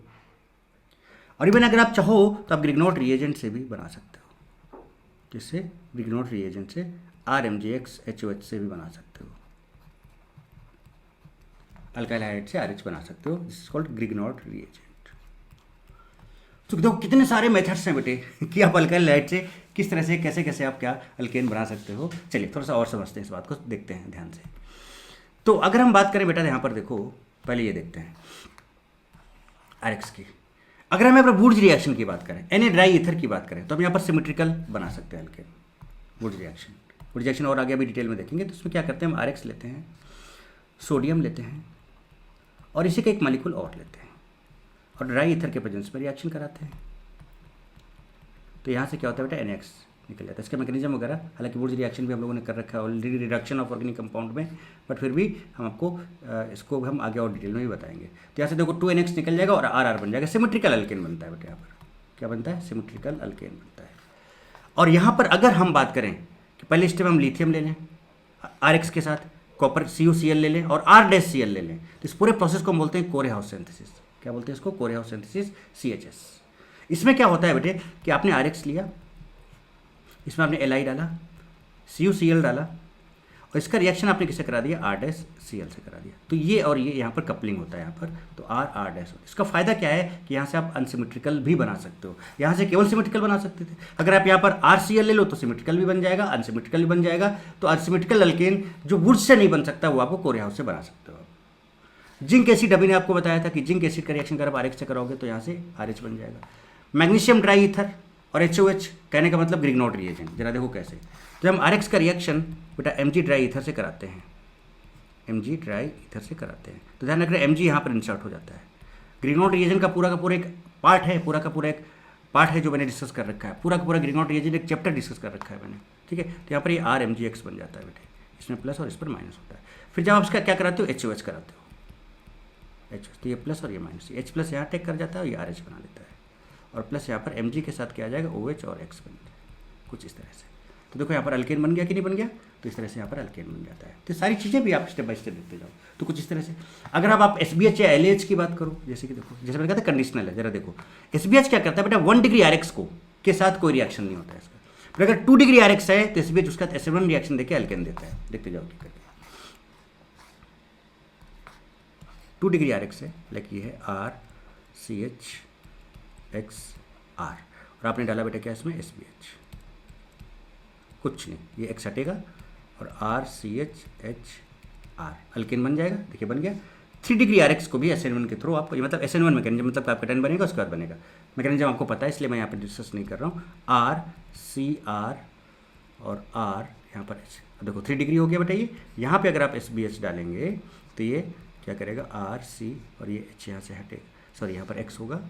और इवन अगर आप चाहो तो आप ग्रिग्नॉट रिएजेंट से भी बना सकते हो, जिससे ग्रिग्नॉट रिएजेंट से RMgX HOH से भी बना सकते हो, अल्काइल हैलाइड से RH बना सकते हो, दिस इज कॉल्ड ग्रिग्नॉट रिएजेंट। तो देखो कितने सारे मेथड्स हैं बेटे कि आप अल्काइल हैलाइड से किस तरह से कैसे कैसे आप क्या अल्केन बना सकते हो। चलिए थोड़ा सा और समझते हैं, इस बात को देखते हैं ध्यान से। तो अगर हम बात करें बेटा यहाँ पर देखो, पहले ये देखते हैं RH की। अगर हम यहाँ पर वुड्स रिएक्शन की बात करें, Na ड्राई ईथर की बात करें, तो हम यहाँ पर सिमेट्रिकल बना सकते हैं अल्केन। वुड्स रिएक्शन और आगे अभी डिटेल में देखेंगे। तो उसमें क्या करते हैं, हम RH लेते हैं, सोडियम लेते हैं और इसी का एक मॉलिक्यूल और लेते हैं और ड्राई ईथर के प्रेजेंस में रिएक्शन कराते हैं। तो यहाँ से क्या होता है बेटा, NX निकल जाता है। इसका मैकेनिज्म वगैरह, हालांकि वुड्स रिएक्शन भी हम लोगों ने कर रखा है already, reduction of organic compound में, बट फिर भी हम आपको इसको हम आगे और डिटेल में भी बताएंगे। तो यहाँ से देखो 2NX निकल जाएगा और RR बन जाएगा, सिमेट्रिकल अल्केन बनता है बेटा। यहाँ पर क्या बनता है, सिमेट्रिकल अल्केन बनता है। और यहाँ पर अगर हम बात करें कि पहले स्टेप हम लिथियम ले लें RH के साथ, कॉपर CuCl ले लें और R-Cl ले लें, तो इस पूरे प्रोसेस को हम बोलते हैं कोरेहाउस सिंथेसिस। क्या बोलते हैं इसको, कोरेहाउस सिंथेसिस, CHS। इसमें क्या होता है बेटे कि आपने RH लिया, इसमें आपने Li डाला, CuCl डाला और इसका रिएक्शन आपने किससे करा दिया, R-Cl से करा दिया। तो ये और ये यहाँ पर कपलिंग होता है यहाँ पर, तो R इसका फायदा क्या है कि यहाँ से आप अनसिमेट्रिकल भी बना सकते हो। यहाँ से केवल सिमेट्रिकल बना सकते थे, अगर आप यहाँ पर RCl ले लो तो सिमेट्रिकल भी बन जाएगा, अनसिमेट्रिकल भी बन जाएगा। तो अनसिमेट्रिकल अल्केन जो वुड्स से नहीं बन सकता वो आपको कोरेहाउस से बना सकते हो। जिंक एसिड अभी ने आपको बताया था कि जिंक एसिड का रिएक्शन अगर आप RH से कराओगे तो यहाँ से RH बन जाएगा। मैग्नीशियम ड्राई ईथर और HOH, कहने का मतलब ग्रिग्नॉट रिएजेंट। जरा देखो कैसे, जब हम RH का रिएक्शन बेटा Mg ड्राई ईथर से कराते हैं, Mg ड्राई ईथर से कराते हैं, तो ध्यान रखना Mg यहाँ पर इंसर्ट हो जाता है। ग्रिग्नॉट रिएजेंट का पूरा एक पार्ट है, पूरा का पूरा एक पार्ट है जो मैंने डिस्कस कर रखा है, पूरा का पूरा ग्रिग्नॉट रिएजेंट एक चैप्टर डिस्कस कर रखा है मैंने, ठीक है। तो यहाँ पर ये RMgX बन जाता है बेटे, इसमें प्लस और इस पर माइनस होता है। फिर जब आप इसका क्या कराते हो, HOH कराते हो, HOH, तो ये प्लस और ये माइनस, H प्लस यहाँ टेक कर जाता है और ये RH बना लेता है, और प्लस यहाँ पर Mg के साथ क्या आ जाएगा, OH और X बन जाएगा, कुछ इस तरह से। तो देखो यहाँ पर अल्केन बन गया कि नहीं बन गया, तो इस तरह से यहाँ पर अल्केन बन जाता है। तो सारी चीज़ें भी आप स्टेप बाय स्टेप देखते जाओ। तो कुछ इस तरह से अगर आप SBH या LAH की बात करो, जैसे कि देखो, जैसे मैंने कहा था कंडीशनल है, जरा देखो SBH क्या करता है बेटा, 1 डिग्री RX को के साथ कोई रिएक्शन नहीं होता है इसका। फिर अगर 2 डिग्री RX है तो SBH उसका SN1 रिएक्शन देके अल्केन देता है। देखते जाओ क्या करके। 2 डिग्री RX है, लाइक ये है RCHXR, और आपने डाला बेटा क्या इसमें SBH, कुछ नहीं, ये X हटेगा और RCHHR अल्केन बन जाएगा। देखिए बन गया। 3 डिग्री RX को भी SN1 के थ्रू आपको, ये मतलब SN1 मैकेनिज्म, मतलब आपका 10 बनेगा, उसके बाद बनेगा मैकेनिज्म आपको पता है, इसलिए मैं यहाँ पर डिस्कस नहीं कर रहा हूँ। RCR और R यहाँ पर H, देखो 3 डिग्री हो गया बेटा। ये यहाँ पे अगर आप SBH डालेंगे तो ये क्या करेगा, RC और ये H यहाँ से हटेगा, सॉरी यहाँ पर X होगा,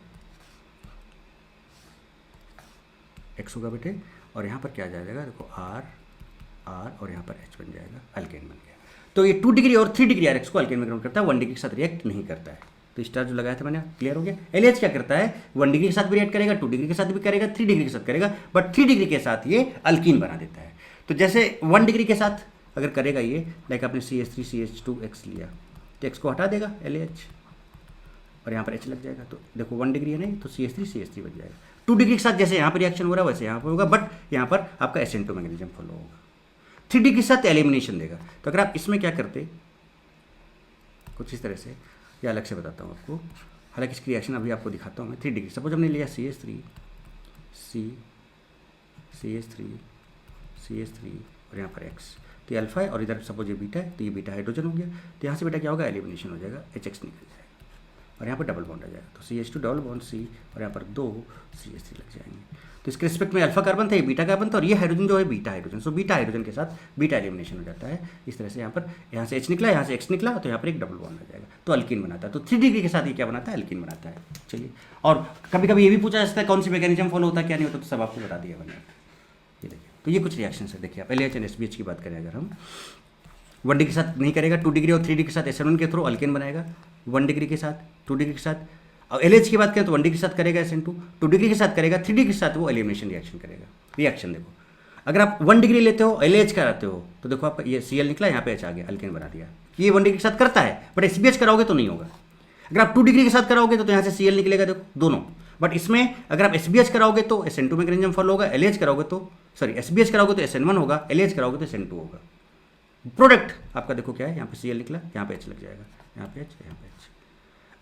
X होगा बेटे, और यहाँ पर क्या आ जाएगा, देखो R और यहाँ पर H बन जाएगा, अल्केन बन गया। तो ये 2 डिग्री और 3 डिग्री RX को अल्केन में कन्वर्ट करता है, 1 डिग्री के साथ रिएक्ट नहीं करता है। तो स्टार जो लगाया था मैंने, क्लियर हो गया। LH क्या करता है, 1 डिग्री के साथ भी रिएक्ट करेगा, 2 डिग्री के साथ भी करेगा, 3 डिग्री के साथ करेगा, बट 3 डिग्री के साथ ये अल्कीन बना देता है। तो जैसे 1 डिग्री के साथ अगर करेगा ये, लाइक आपने CH3 CH2X लिया, तो X को हटा देगा LH और यहाँ पर H लग जाएगा। तो देखो 1 डिग्री है नहीं, तो CH3 CH3 बच जाएगा। 2 डिग्री के साथ जैसे यहाँ पर रिएक्शन हो रहा है वैसे यहाँ पर होगा, बट यहाँ पर आपका SN2 मैकेनिज्म फॉलो होगा। 3 डिग्री के साथ एलिमिनेशन देगा। तो अगर आप इसमें क्या करते, कुछ इस तरह से, या अलग से बताता हूँ आपको, हालांकि इसकी रिएक्शन अभी आपको दिखाता हूँ मैं। 3 डिग्री, सपोज हमने लिया CH3 और यहाँ पर X, तो ये अल्फा है और इधर सपोज ये बीटा है, तो ये बीटा हाइड्रोजन हो गया। तो यहाँ से बेटा क्या होगा, एलिमिनेशन हो जाएगा, HX निकल जाएगा और यहाँ पर डबल बॉन्ड आ जाएगा। तो CH2 डबल बॉन्ड C और यहाँ पर 2 CH3 लग जाएंगे। तो इसके रिस्पेक्ट में अल्फा कार्बन था, ये बीटा कार्बन था, और ये हाइड्रोजन जो है beta hydrogen. So beta hydrogen के साथ बीटा एलिमिनेशन हो जाता है। इस तरह से यहाँ से H निकला, यहाँ से X निकला, तो यहाँ पर एक डबल बॉन्ड आ जाएगा, तो अल्कीन बनाता है। तो 3 डिग्री के साथ ये क्या बनाता है, अल्कीन बनाता है। चलिए, और कभी कभी ये भी पूछा जाता है कौन सी मैकेनिज्म फॉलो होता है, क्या नहीं होता, तो सब आपको बता दिया मैंने। ये देखिए, तो ये कुछ रिएक्शन है। देखिए आप LH एंड SBH की बात करें, अगर हम 1 डिग्री के साथ नहीं करेगा, 2 डिग्री और 3 डिग्री के साथ SN1 के थ्रू अल्केन बनाएगा, 1 डिग्री के साथ, 2 डिग्री के साथ। अब LH की बात करें तो 1 डिग्री के साथ करेगा SN2, 2 डिग्री के साथ करेगा, 3 डिग्री के साथ वो एलिमिनेशन रिएक्शन करेगा। रिएक्शन देखो, अगर आप 1 डिग्री लेते हो, LH कराते हो, तो देखो आप ये Cl निकला, यहाँ पे H आ गया, अल्केन बना दिया। ये 1 डिग्री के साथ करता है, बट SBH कराओगे तो नहीं होगा। अगर आप 2 डिग्री के साथ कराओगे तो यहाँ से Cl निकलेगा, देखो दोनों। बट इसमें अगर आप SBH कराओगे तो SN2 मैकेनिज्म फॉलो होगा, LH कराओगे तो SBH कराओगे तो SN1 होगा, LH कराओगे तो SN2 होगा। प्रोडक्ट आपका देखो क्या है, यहाँ पे Cl निकला, यहाँ पे H लग जाएगा, यहाँ पे H, यहाँ पे H।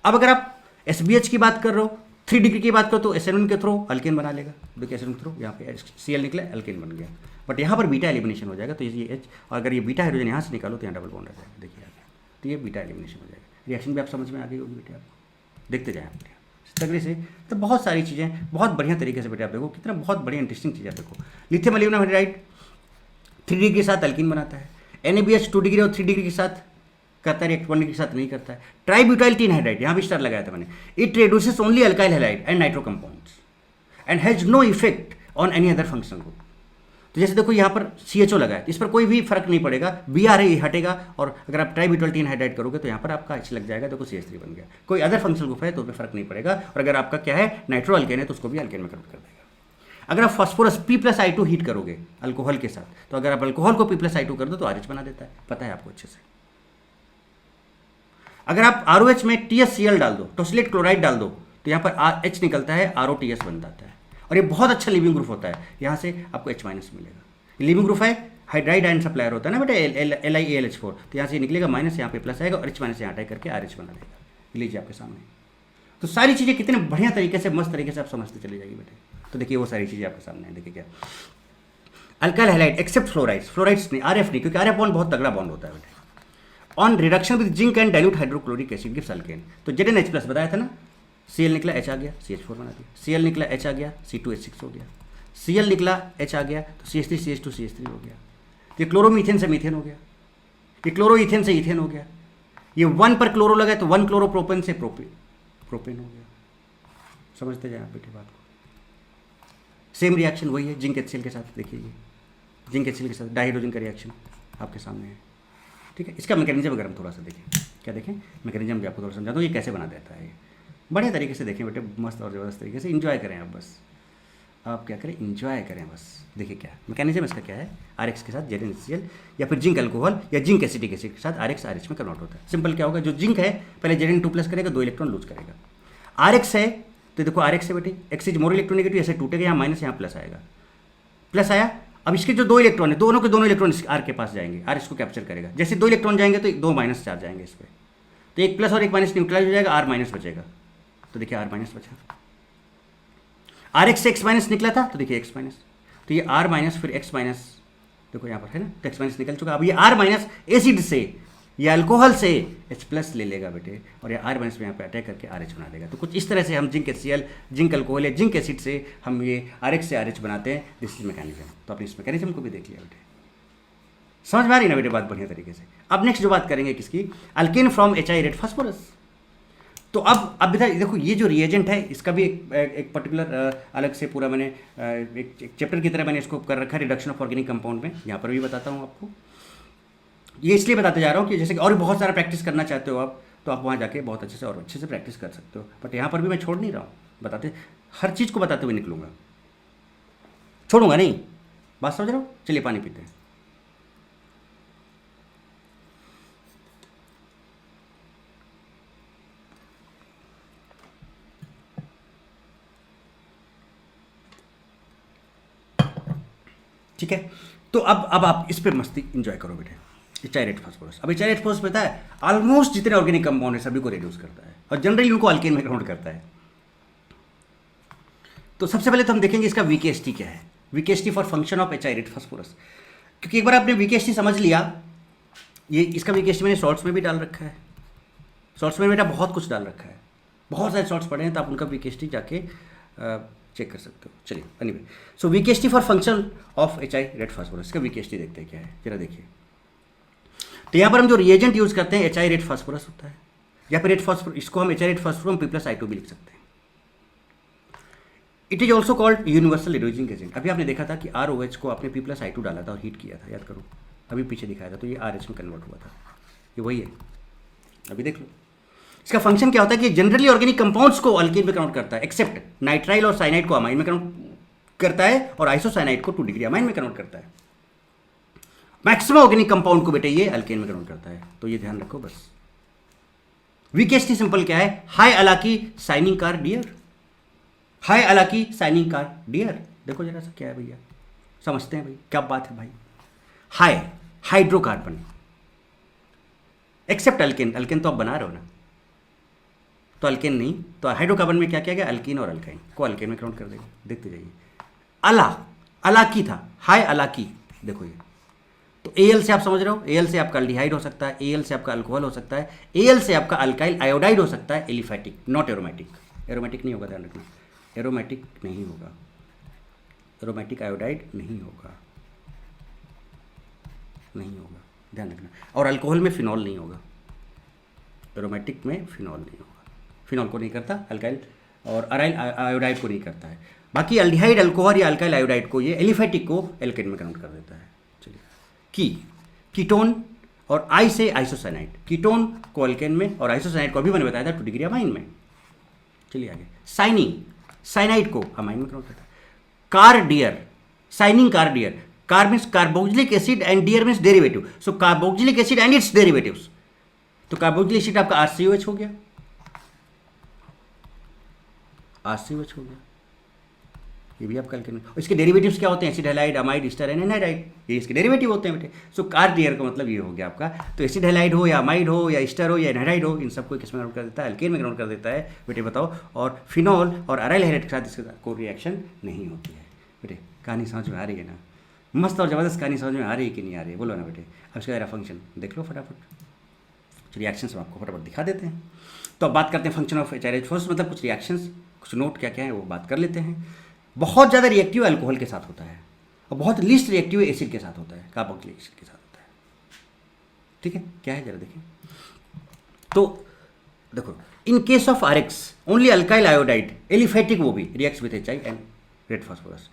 अब अगर आप SBH की बात कर रहे हो, 3 डिग्री की बात करो तो SN1 के थ्रू अल्केन बना लेगा। देखिए SN1 के थ्रू यहाँ पे Cl निकला, अल्केन बन गया। बट यहाँ पर बीटा एलिमिनेशन हो जाएगा, तो ये H, और अगर ये बीटा हाइड्रोजन यहाँ से निकालो तो यहाँ डबल बॉन्ड आ जाएगा। देखिए यहाँ, तो ये बीटा एलिमिनेशन हो जाएगा। रिएक्शन भी आप समझ में आ गई होगी बेटे, आपको देखते जाएँ आप तगड़े से। तो बहुत सारी चीज़ें बहुत बढ़िया तरीके से बेटे आप देखो, कितना बहुत बढ़िया इंटरेस्टिंग चीज़ है। देखो लिथियम एल्यूमिनियम हाइड्राइड 3 डिग्री के साथ अल्कीन बनाता है, NaBH 2 डिग्री और 3 डिग्री के साथ करता है रिएक्ट, 1 डिग्री के साथ नहीं करता है। ट्राइब्यूटाइल टीन हाइड्राइड, यहाँ भी स्टार लगाया था मैंने, it reduces only alkyl halide and nitro compounds and has no effect on any other function group. तो जैसे देखो यहाँ पर CHO लगा है, इस पर कोई भी फर्क नहीं पड़ेगा, Br हटेगा, और अगर आप ट्राइब्यूटाइल टीन हाइड्राइड करोगे तो यहाँ पर आपका H लग जाएगा, देखो CH3 बन गया। कोई अदर फंक्शनल ग्रुप है तो उसमें फर्क नहीं पड़ेगा, और अगर आपका क्या है नाइट्रो अल्केन है तो उसको भी अल्केन में कन्वर्ट कर देगा। अगर आप फास्फोरस P+I2 हीट करोगे अल्कोहल के साथ, तो अगर आप अल्कोहल को P+I2 कर दो तो RH बना देता है, पता है आपको अच्छे से। अगर आप ROH में TSCl डाल दो, टोसिलेट क्लोराइड डाल दो, तो यहाँ पर H निकलता है, ROTS बन जाता है, और ये बहुत अच्छा लिविंग ग्रुप होता है। यहाँ से आपको H- मिलेगा। लिविंग ग्रुप है, हाइड्राइड आयन सप्लायर होता है ना बेटा, LiAlH4, तो यहाँ से निकलेगा माइनस, यहाँ पे प्लस आएगा, और H- यहाँ अटैक करके RH बना देगा। लीजिए आपके सामने। तो सारी चीज़ें कितने बढ़िया तरीके से, मस्त तरीके से आप समझते चले जाइए बेटे। तो देखिए वो सारी चीज़ें आपके सामने है। देखिए क्या, alkyl halide except fluorides, fluorides नहीं, RF नहीं, क्योंकि RF बॉन्ड बहुत तगड़ा बॉन्ड होता है बेटे। On reduction with zinc and dilute hydrochloric acid gives alkane. तो ZnH+ बताया था ना, Cl निकला, H आ गया, CH4 बना दिया, Cl निकला, H आ गया, C2H6 हो गया, Cl निकला, H आ गया, तो CH3 CH2 CH3 हो गया। ये क्लोरोमीथेन से मीथेन हो गया, ये क्लोरोईथेन से ईथेन हो गया, ये 1 पर क्लोरो लगा तो 1 क्लोरोप्रोपेन से प्रोपेन हो गया। समझते जाए आप बेटे बात को। सेम रिएक्शन वही है जिंक HCl के साथ। देखिए ये जिंक HCl के साथ डाइहाइड्रोजन का रिएक्शन आपके सामने है, ठीक है। इसका मैकेनिज्म अगर हम थोड़ा सा देखें, क्या देखें, मैकेनिज्म भी आपको थोड़ा समझाता हूँ, ये कैसे बना देता है। ये बढ़िया तरीके से देखें बेटे, मस्त और ज़बरदस्त तरीके से, इन्जॉय करें आप बस। आप क्या करें, इंजॉय करें बस। देखिए क्या मैकेनिज्म इसका क्या है, आर एक्स के साथ जेड NaCl या फिर जिंक अल्कोहल या जिंक एसिटिक एसिड के साथ आर एक्स आर एच में कन्वर्ट होता है। सिंपल क्या होगा, जो जिंक है पहले Zn2+ करेगा, 2 इलेक्ट्रॉन लूज करेगा। आर एक्स है तो देखो आर एक्स है बेटे, एक्स इज मोर इलेक्ट्रोनेगेटिव, ऐसे टूटेगा, यहाँ माइनस यहाँ प्लस आएगा, प्लस आया। अब इसके जो 2 इलेक्ट्रॉन है, दोनों के दोनों इलेक्ट्रॉन आर के पास जाएंगे, आर इसको कैप्चर करेगा। जैसे 2 इलेक्ट्रॉन जाएंगे तो 2 माइनस चार्ज जाएंगे इस पर, तो एक प्लस और एक माइनस न्यूट्रलाइज हो जाएगा, आर माइनस बचेगा। तो देखिए आर माइनस बचा, आर एक्स से एक्स माइनस निकला था तो देखिए एक्स माइनस, तो ये आर माइनस फिर एक्स माइनस, देखो यहाँ पर है ना, तो एक्स माइनस निकल चुका। अब ये आर माइनस एसिड से या अल्कोहल से H+ ले लेगा बेटे, और ये आर माइनस में यहाँ पे अटैक करके RH बना देगा। तो कुछ इस तरह से हम जिंक HCl, जिंक अल्कोहल या जिंक एसिड से हम ये RX से RH बनाते हैं। This is mechanism. तो आपने इस मैकेनिज्म को भी देख लिया बेटे, समझ में आ रही ना बेटे बात बढ़िया तरीके से। अब नेक्स्ट जो बात करेंगे किसकी, alkane from HI red phosphorus. तो अब देखो ये जो रिएजेंट है इसका भी एक पर्टिकुलर अलग से पूरा मैंने एक चैप्टर की तरह मैंने इसको कर रखा है, रिडक्शन ऑफ ऑर्गेनिक कंपाउंड में। यहाँ पर भी बताता हूँ आपको, ये इसलिए बताते जा रहा हूँ कि जैसे कि और भी बहुत सारा प्रैक्टिस करना चाहते हो आप, तो आप वहाँ जाके बहुत अच्छे से और अच्छे से प्रैक्टिस कर सकते हो। बट यहाँ पर भी मैं छोड़ नहीं रहा हूँ, बताते हर चीज़ को बताते हुए निकलूँगा, छोड़ूंगा नहीं। बात समझ रहे हो? चलिए पानी पीते हैं। ठीक है, तो अब आप इस पे मस्ती इंजॉय करो बेटे। HI रेड फास्फोरस, अब HI रेड फास्फोरस पता है ऑलमोस्ट जितने ऑर्गेनिक कंपाउंड है सभी को रिड्यूस करता है और जनरली उनको अल्केन में कन्वर्ट करता है। तो सबसे पहले तो हम देखेंगे इसका VKST क्या है, VKST for function of HI red phosphorus. क्योंकि एक बार आपने VKST समझ लिया, ये इसका VKST मैंने शॉर्ट्स में भी डाल रखा है, शॉर्ट्स में बेटा बहुत कुछ डाल रखा है, बहुत सारे शॉर्ट्स पढ़े हैं, तो आप उनका VKST जाके चेक कर सकते हो। चलिए anyway, so VKST for function of HI red phosphorus, इसका VKST देखते हैं क्या है, जरा देखिए। तो यहाँ पर हम जो रिएजेंट यूज करते हैं HI रेड फास्फोरस होता है, या फिर रेड फास्फोरस, इसको हम HI रेड फास्फोरस P+I2 भी लिख सकते हैं। It is also called universal reducing agent. अभी आपने देखा था कि ROH को आपने P+I2 डाला था और हीट किया था, याद करो, अभी पीछे दिखाया था, तो ये RH में कन्वर्ट हुआ था, ये वही है। अभी देख लो इसका फंक्शन क्या होता है कि जनरली ऑर्गेनिक कंपाउंड्स को अल्केन में कन्वर्ट करता है, एक्सेप्ट नाइट्राइल और साइनाइड को अमाइन में कन्वर्ट करता है, और आइसोसाइनाइड को 2 डिग्री अमाइन में कन्वर्ट करता है। मैक्सिमम ऑर्गेनिक कंपाउंड को बेटे ये अल्केन में कन्वर्ट करता है, तो ये ध्यान रखो बस। VKST सिंपल क्या है, हाई अलाकी साइनिंग कार डियर, हाई अलाकी साइनिंग कार डियर। देखो जरा सा क्या है भैया, समझते हैं भाई क्या बात है भाई। High hydrocarbon except alkane, alkane तो आप बना रहे हो ना, तो अल्केन नहीं, तो हाइड्रोकार्बन में क्या किया गया, अल्कीन और अल्काइन को अल्केन में कन्वर्ट कर देगा। देखते जाइए, अलाकी था, हाई अलाकी, देखो ये। तो Al से आप समझ रहे हो, Al से आपका अल्डिहाइड हो सकता है, Al से आपका अल्कोहल हो सकता है, Al से आपका अल्काइल आयोडाइड हो सकता है, एलिफैटिक, नॉट एरोमेटिक। एरोमेटिक नहीं होगा, ध्यान रखना, एरोमेटिक नहीं होगा, एरोमेटिक आयोडाइड नहीं होगा, नहीं होगा, ध्यान रखना। और अल्कोहल में फिनॉल नहीं होगा, एरोमेटिक में फिनॉल नहीं होगा, फिनॉल को नहीं करता, अल्काइल और अराइल आयोडाइड को नहीं करता है। बाकी अल्डिहाइड, अल्कोहल या अल्काइल आयोडाइड को, ये एलिफैटिक को एल्केन में कन्वर्ट कर देता है। चलिए, कीटोन और आई से आइसोसाइनाइड, कीटोन को अल्केन में और आइसोसाइनाइड को अभी मैंने बताया था 2 डिग्री अमाइन में। चलिए आगे, साइनिंग, साइनाइड को अमाइन में कन्वर्ट करता है। कार डियर, साइनिंग car dear, car means carboxylic acid and dear means derivative, so carboxylic acid and its derivatives. तो कार्बोक्सिलिक एसिड आपका RCOH हो गया, RCOH हो गया, ये भी आपका अल्केन। इसके डेरिवेटिव्स क्या होते हैं, acid halide, amide, ester and anhydride, ये इसके डेरिवेटिव होते हैं बेटे। सो कार डियर का मतलब ये हो गया आपका, तो एसिड हैलाइड हो या अमाइड हो या ईस्टर हो या एनाइडाइड हो, इन सबको किस में कन्वर्ट कर देता है, अल्केन में कन्वर्ट कर देता है बेटे, बताओ। और फिनॉल और अराइल हैलाइड के साथ इसका कोई रिएक्शन नहीं होती है बेटे। कहानी समझ में आ रही है ना, मस्त और ज़बरदस्त कहानी समझ में आ रही है कि नहीं आ रही है, बोलो ना बेटे। अब इसका जरा फंक्शन देख लो फटाफट, रिएक्शंस हम आपको फटाफट दिखा देते हैं। तो अब बात करते हैं function of HI red phosphorus, मतलब कुछ रिएक्शंस, कुछ नोट क्या क्या है वो बात कर लेते हैं। बहुत ज़्यादा रिएक्टिव अल्कोहल के साथ होता है और बहुत लीस्ट रिएक्टिव एसिड के साथ होता है, कार्बोक्सिलिक एसिड के साथ होता है। ठीक है, क्या है जरा देखिए। तो देखो, in case of RX only alkyl iodide aliphatic, वो भी reacts with HI and red phosphorus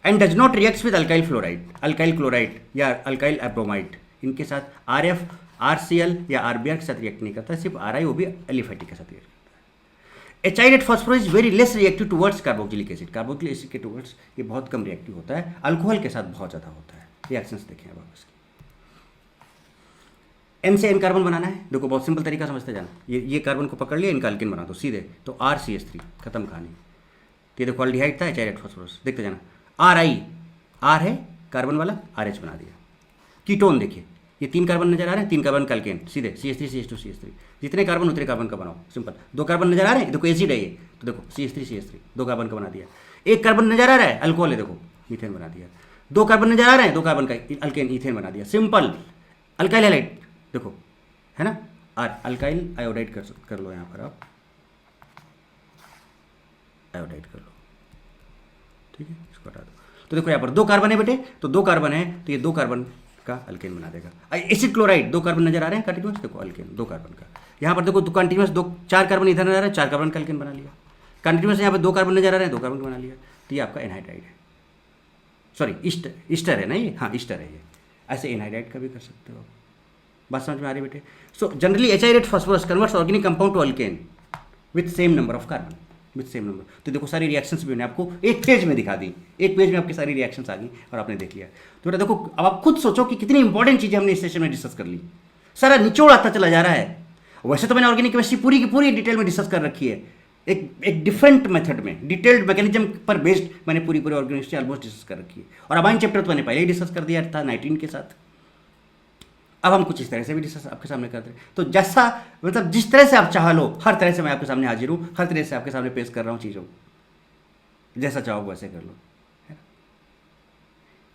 and does not reacts with alkyl fluoride, alkyl chloride या अल्काइल एब्रोमाइड, इनके साथ RF, RCl या RBr के साथ रिएक्ट नहीं करता, सिर्फ RI, वो भी एलिफैटिक के साथ रिएक्ट करता है। H I red phosphorus is very less reactive towards carboxylic acid, carboxylic acid के टुवर्ड्स ये बहुत कम रिएक्टिव होता है, अल्कोहल के साथ बहुत ज़्यादा होता है। रिएक्शंस देखें अब आप इसकी। एन से एन कार्बन बनाना है, देखो बहुत सिंपल तरीका समझते जाना, ये कार्बन को पकड़ लिया, इनका अल्केन बना दो सीधे, तो RCH3 खत्म कहानी। तो ये देखो अल्डिहाइड था, एचाइलेट फॉस्फोरस, देखते जाना, R है कार्बन वाला, RH बना दिया। कीटोन देखिए, ये 3 कार्बन नजर आ रहे हैं, 3 कार्बन का अल्केन, सीधे CH3 CH2 CH3, जितने कार्बन उतने कार्बन का बनाओ, सिंपल। 2 कार्बन नजर आ रहे हैं, देखो एसिड है ये, तो देखो CH3 CH3 2 कार्बन का बना दिया। 1 कार्बन नजर आ रहा है, अल्कोहल है, देखो मीथेन बना दिया। 2 कार्बन नजर आ रहे हैं, 2 कार्बन का अल्केन, ईथेन बना दिया, सिंपल। अल्काइल हैलाइड देखो है ना, अल्काइल आयोडाइड कर लो, यहाँ पर आप आयोडाइड कर लो, ठीक है, इसको हटा दो। तो देखो यहाँ पर 2 कार्बन है बेटे, तो 2 कार्बन है, तो ये 2 कार्बन का अल्केन बना देगा। एसिड क्लोराइड 2 कार्बन नजर आ रहे हैं कंटिन्यूस, देखो अल्केन 2 कार्बन का। यहाँ पर देखो कंटिन्यूस 4 कार्बन इधर नजर आ रहे हैं, 4 कार्बन का अल्केन बना लिया। कंटिन्यूस यहाँ पर 2 कार्बन नजर आ रहे हैं, 2 कार्बन का बना लिया, तो ये आपका एनहाइड्राइड है, सॉरी ईस्टर है ना ये, हाँ ईस्टर है ये। ऐसे एनहाइड्राइड का भी कर सकते हो, बात समझ में आ रही है बेटे। So generally H I red phosphorus converts organic compound to alkane with same number of carbon, with same number. तो देखो सारी रिएक्शंस भी मैंने आपको एक पेज में दिखा दी, एक पेज में आपकी सारी रिएक्शंस आ गई और आपने देख लिया। तो बेटा देखो, अब आप खुद सोचो कि कितनी इंपॉर्टेंट चीज़ें हमने इस सेशन में डिस्कस कर ली, सारा निचोड़ आता चला जा रहा है। वैसे तो मैंने ऑर्गेनिक केमिस्ट्री पूरी की पूरी डिटेल में डिस्कस कर रखी है, एक डिफरेंट मेथड में, डिटेल्ड मैकेनिज्म पर बेस्ड मैंने पूरी ऑर्गेनिक केमिस्ट्री ऑलमोस्ट डिस्कस कर रखी है। और अबाइन चैप्टर तो मैंने पहले ही डिस्कस कर दिया था 19 के साथ। अब हम कुछ इस तरह से भी डिस्कस आपके सामने करते हैं, तो जैसा मतलब जिस तरह से आप चाह लो, हर तरह से मैं आपके सामने हाजिर हूँ, हर तरह से आपके सामने पेश कर रहा हूँ चीज़ों, जैसा चाहो वैसे कर लो, है ना।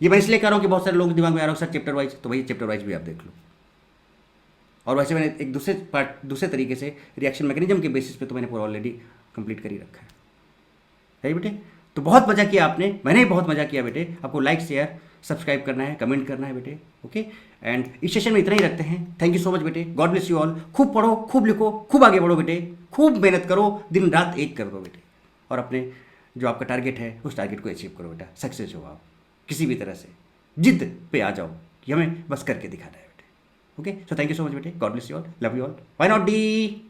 ये मैं इसलिए कर रहा हूँ कि बहुत सारे लोग दिमाग में आ रहा हूँ सर चैप्टर वाइज, तो भाई चैप्टर वाइज भी आप देख लो। और वैसे मैंने एक दूसरे तरीके से रिएक्शन मैकेनिज्म के बेसिस पे तो मैंने पूरा ऑलरेडी कंप्लीट कर ही रखा है बेटे। तो बहुत मज़ा किया आपने, मैंने भी बहुत मज़ा किया बेटे। आपको लाइक शेयर सब्सक्राइब करना है, कमेंट करना है बेटे, ओके। एंड इस सेशन में इतना ही रखते हैं। थैंक यू सो मच बेटे, गॉड ब्लेस यू ऑल। खूब पढ़ो, खूब लिखो, खूब आगे बढ़ो बेटे, खूब मेहनत करो, दिन रात एक कर दो बेटे, और अपने जो आपका टारगेट है उस टारगेट को अचीव करो बेटा, सक्सेस हो आप किसी भी तरह से, जिद पे आ जाओ कि हमें बस करके दिखाना है बेटे, okay. So thank you so much बेटे, god bless you all, love you all, why not D.